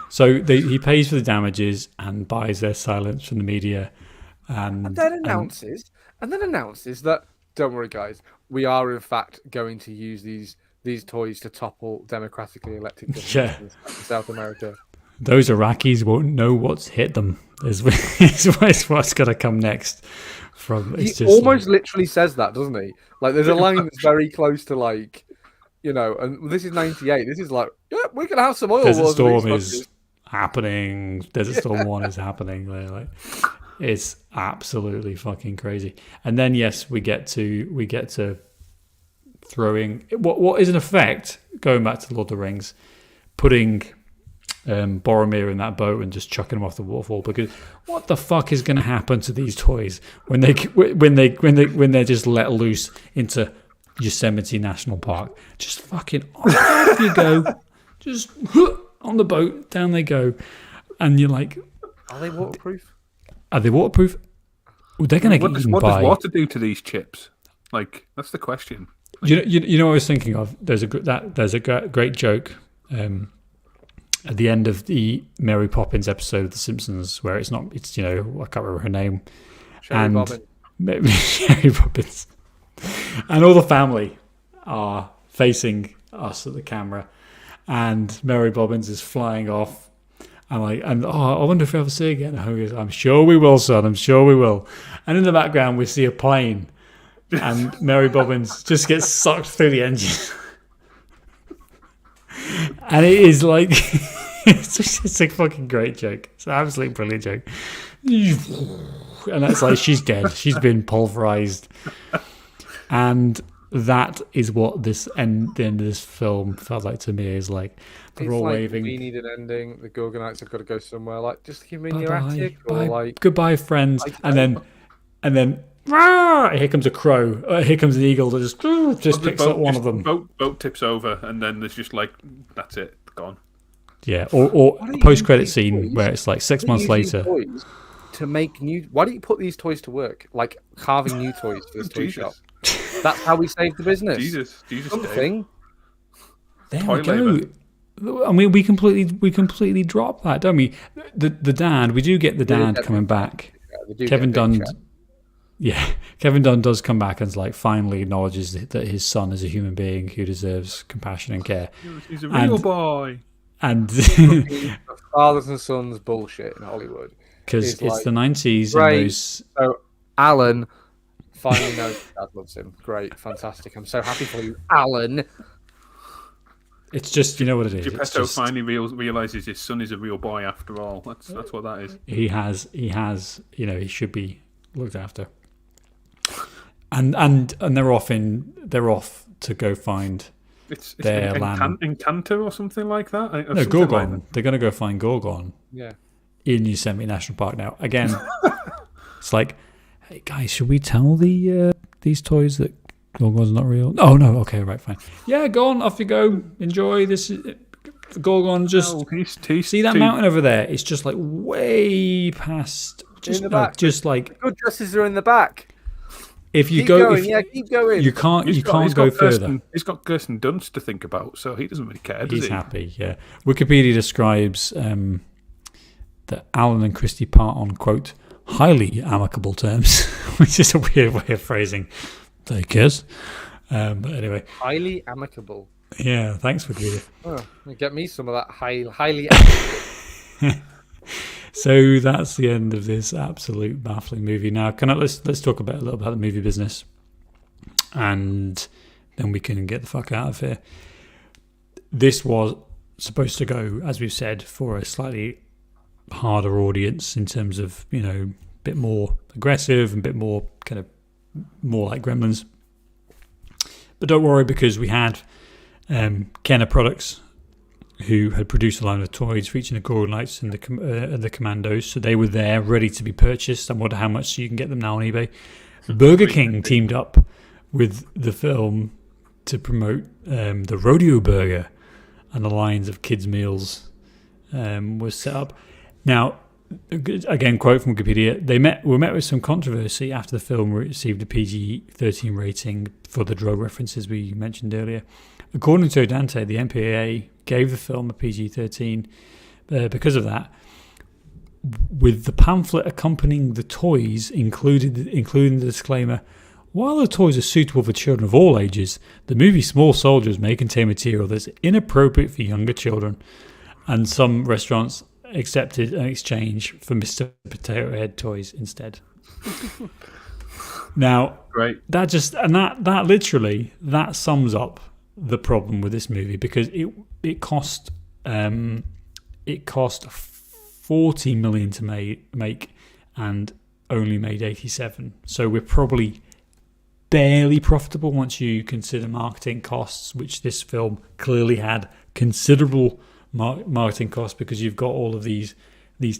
So he pays for the damages and buys their silence from the media, and then announces that, don't worry, guys, we are in fact going to use these toys to topple democratically elected governments in South America. Those Iraqis won't know what's hit them. Is what's going to come next. He almost literally says that, doesn't he? Like, there's a line that's very close to, like, and this is 98. This is like, yeah, we're going to have some oil Desert wars. Storm is happening. Desert Storm 1 is happening. Like, it's absolutely fucking crazy. And then, yes, we get to throwing what is in effect, going back to Lord of the Rings, putting Boromir in that boat and just chucking him off the waterfall, because what the fuck is going to happen to these toys when they're just let loose into Yosemite National Park? Just fucking off you go, just on the boat, down they go, and you're like, are they waterproof? Are they waterproof? Well, they're going to get eaten by. What does water do to these chips? Like, that's the question. You know what I was thinking of? There's a great joke. At the end of the Mary Poppins episode of The Simpsons, where I can't remember her name, Mary Poppins, and all the family are facing us at the camera, and Mary Bobbins is flying off. And I wonder if we ever see again. And he goes, I'm sure we will, son. I'm sure we will. And in the background, we see a plane, and Mary Bobbins just gets sucked through the engine. And it is like, it's a fucking great joke. It's an absolutely brilliant joke. And that's like, she's dead. She's been pulverized. And that is what the end of this film felt like to me. Is like, they're all waving. We need an ending. The Gorgonites have got to go somewhere. Like, just give me your attic. Or like, goodbye, friends. And then here comes a crow. Here comes an eagle that just picks up one of them. Boat tips over, and then there's just like, that's it, gone. Yeah, or a post-credit scene where it's like 6 months later. To make new. Why don't you put these toys to work? Like carving new toys for this toy shop. That's how we save the business. Jesus, something. There we go. I mean, we completely drop that, don't we? The dad, we do get the dad coming back. Kevin Dunn. Yeah, Kevin Dunn does come back and like finally acknowledges that his son is a human being who deserves compassion and care. He's a real boy. And fathers and sons bullshit in Hollywood. Because it's like, the 90s. Right. And so Alan finally knows dad loves him. Great, fantastic. I'm so happy for you, Alan. It's just, you know what it is. Geppetto finally realizes his son is a real boy after all. That's what that is. He has, he should be looked after. And they're off to go find their land. Encanto or something like that? No, Gorgon. Like they're going to go find Gorgon. Yeah. In Yosemite National Park now. Again, it's like, hey guys, should we tell these toys that Gorgon's not real? Oh no, okay, right, fine. Yeah, go on, off you go. Enjoy this. Gorgon, just see that mountain over there. It's just like way past. Just in the back. Just like the good dresses are in the back. If you keep going. Keep going. You can't go further. He's got Kirsten Dunst to think about, so he doesn't really care. He's happy. Yeah. Wikipedia describes that Alan and Christy part on, quote, highly amicable terms, which is a weird way of phrasing they kiss. But anyway. Highly amicable. Yeah, thanks, Wikipedia. Oh, get me some of that highly amicable. So that's the end of this absolute baffling movie. Now, let's talk a little about the movie business, and then we can get the fuck out of here. This was supposed to go, as we've said, for a slightly harder audience in terms of, a bit more aggressive and a bit more kind of more like Gremlins. But don't worry, because we had Kenner Products, who had produced a line of toys featuring the Gorgonites and the Commandos, so they were there ready to be purchased. I wonder how much you can get them now on eBay. Burger King teamed up with the film to promote the Rodeo Burger, and the lines of kids' meals was set up. Now, again, quote from Wikipedia, were met with some controversy after the film received a PG-13 rating for the drug references we mentioned earlier. According to Dante, the MPAA gave the film a PG-13 because of that, with the pamphlet accompanying the toys including the disclaimer, while the toys are suitable for children of all ages, the movie Small Soldiers may contain material that's inappropriate for younger children. And some restaurants accepted an exchange for Mr. Potato Head toys instead. Now, right. That literally sums up the problem with this movie, because it cost $40 million to make and only made 87. So we're probably barely profitable once you consider marketing costs, which this film clearly had considerable marketing costs, because you've got all of these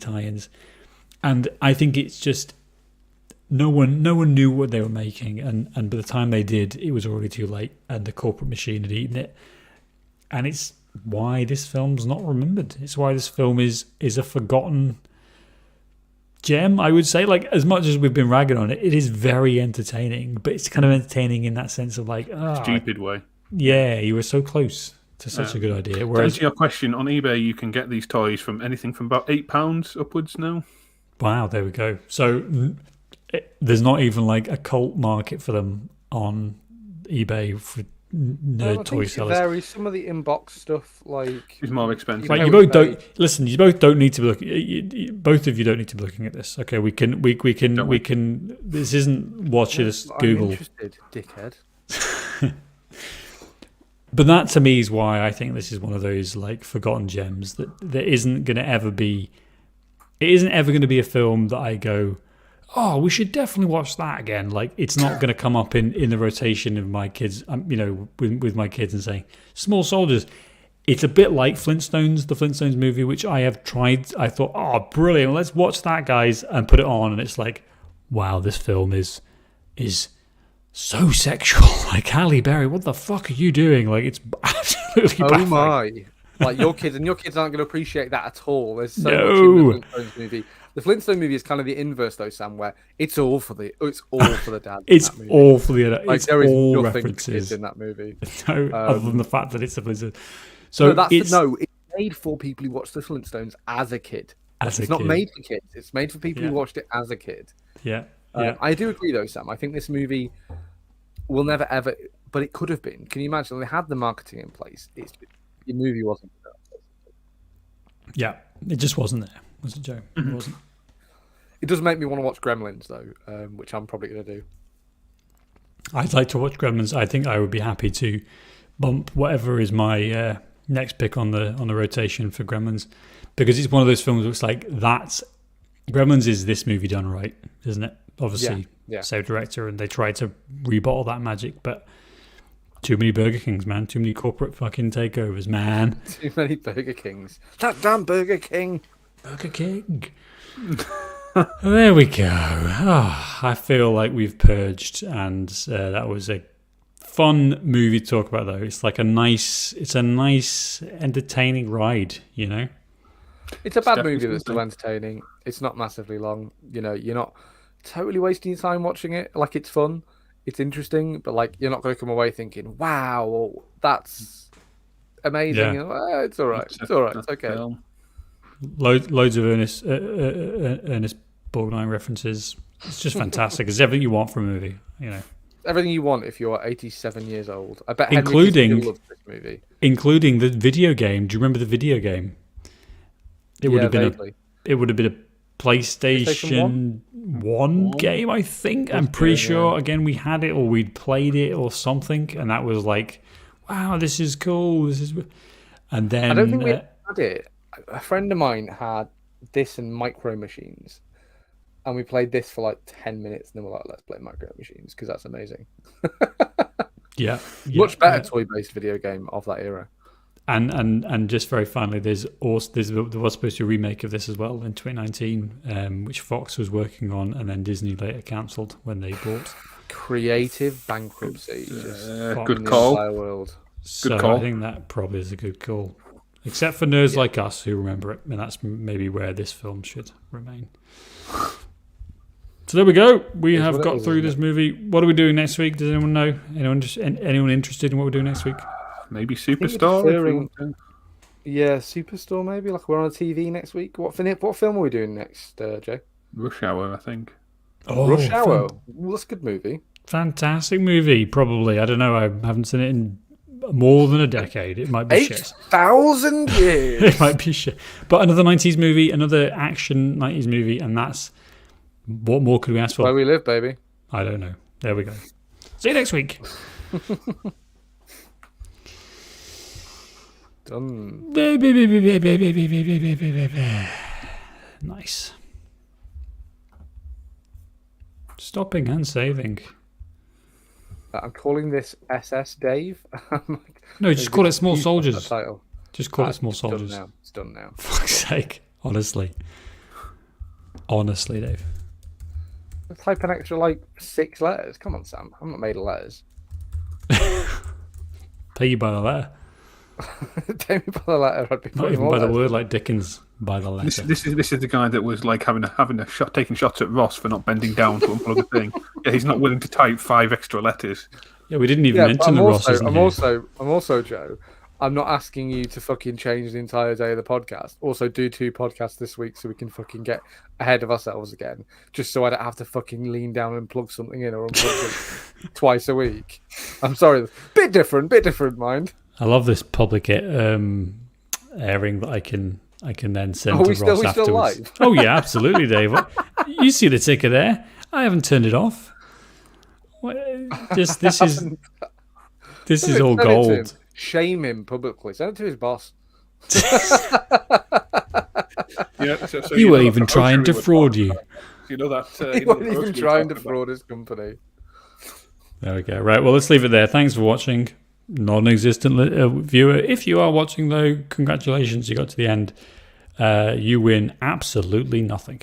tie-ins. And I think it's just no one knew what they were making, and by the time they did, it was already too late, and the corporate machine had eaten it. And it's why this film's not remembered. It's why this film is a forgotten gem, I would say. Like, as much as we've been ragging on it, it is very entertaining, but it's kind of entertaining in that sense of like, stupid way. Yeah, you were so close to such a good idea. Whereas, to answer your question, on eBay you can get these toys from anything from about £8 upwards now. Wow, there we go. So there's not even like a cult market for them on eBay nerd toy sellers. Varies. Some of the inbox stuff, like It's more expensive. Right, pay you what both you don't listen. You both don't need to be looking. Both of you don't need to be looking at this. Okay, we can. This isn't watch this. I'm Google. interested, dickhead. But that to me is why I think this is one of those like forgotten gems that there isn't going to ever be. It isn't ever going to be a film that I go, oh, we should definitely watch that again. Like it's not going to come up in the rotation of my kids. With my kids and saying Small Soldiers. It's a bit like Flintstones, the Flintstones movie, which I have tried. I thought, oh, brilliant, let's watch that, guys, and put it on, and it's like, wow, this film is so sexual. Like Halle Berry, what the fuck are you doing? Like it's absolutely. Oh baffling. my! Like your kids aren't going to appreciate that at all. There's so much No. in the Flintstones movie. The Flintstone movie is kind of the inverse, though, Sam, where it's all for the dad. It's in that movie. all for the. Like It's there is all nothing for references. kids in that movie. No, other than the fact that it's a Flintstones. So It's made for people who watched the Flintstones as a kid. As a It's not kid. made for kids. It's made for people Yeah. who watched it as a kid. Yeah, yeah. I do agree, though, Sam. I think this movie will never ever, but it could have been. Can you imagine? They had the marketing in place. The movie wasn't. Yeah, it just wasn't there, was it, Joe? It wasn't. It does make me want to watch Gremlins, though, which I'm probably going to do. I'd like to watch Gremlins. I think I would be happy to bump whatever is my next pick on the rotation for Gremlins, because it's one of those films where it's like that's Gremlins is this movie done right, isn't it? Obviously, Yeah. same director, and they tried to rebottle that magic, but too many Burger Kings, man. Too many corporate fucking takeovers, man. Too many Burger Kings. That damn Burger King. Burger King. There we go. Oh, I feel like we've purged, and that was a fun movie to talk about. Though it's like a nice, entertaining ride. You know, It's a bad definitely movie that's still something. entertaining. It's not massively long. You know, you're not totally wasting your time watching it. Like, it's fun. It's interesting, but like you're not going to come away thinking, "Wow, that's amazing." Yeah. You know, it's all right. It's all right. It's okay. Film. loads of Ernest Borgnine references. It's just fantastic. It's everything you want from a movie. You know, Everything you want if you're 87 years old. I bet Including- Henry Kissinger loves this movie. including the video game. Do you remember the video game? It would have been vaguely. a PlayStation 1 game, I think. I'm pretty sure, again, we had it or we'd played it or something, and that was like, wow, this is cool. And then I don't think we had it. A friend of mine had this and Micro Machines, and we played this for like 10 minutes, and then we're like, let's play Micro Machines because that's amazing. yeah, Much better yeah. toy-based video game of that era. And just very finally, there was supposed to be a remake of this as well in 2019, which Fox was working on, and then Disney later cancelled when they bought. Creative bankruptcy. Just Good in the call. entire world. So call. I think that probably is a good call, except for nerds like us who remember it, and that's maybe where this film should remain. So there we go. We It's have what it got is, through isn't this movie. What are we doing next week? Does anyone know? Anyone interested in what we're doing next week? Maybe you're Superstar. if you referring- want to. Yeah, Superstore maybe. Like we're on a TV next week. What film are we doing next, Jay? Rush Hour, I think. Rush Hour. Well, that's a good movie. Fantastic movie, probably. I don't know. I haven't seen it in more than a decade. It might be shit. 8,000 years. It might be shit. But another 90s movie, another action 90s movie, and that's what more could we ask Where for? we live, baby. I don't know. There we go. See you next week. Done. Nice. Stopping and saving. I'm calling this SS Dave. I'm like, No, just call it Small that Soldiers. title. Just call it Small It's done Soldiers. now. It's done now. Fuck's sake. Honestly. Honestly, Dave. Type an extra like 6 letters. Come on, Sam. I'm not made of letters. Pay you by the letter. Take me by the letter. I'd be Not putting even more by the letters. word like Dickens by the letter. This is the guy that was like having a shot, taking shots at Ross for not bending down to unplug the thing. Yeah, he's not willing to type 5 extra letters. Yeah, we didn't even Yeah, but mention I'm the also, Rosses in I'm here. also, Joe. I'm not asking you to fucking change the entire day of the podcast. Also, do 2 podcasts this week so we can fucking get ahead of ourselves again. Just so I don't have to fucking lean down and plug something in or unplug it twice a week. I'm sorry. Bit different, mind. I love this public airing that I can then send to Ross afterwards. Still live? Oh yeah, absolutely, Dave. You see the ticker there? I haven't turned it off. This is all gold. Shame him publicly. Send it to his boss. He will even try and defraud you. You know that. He won't even try and defraud his company. There we go. Right. Well, let's leave it there. Thanks for watching, non-existent viewer. If you are watching, though, congratulations. You got to the end. You win absolutely nothing.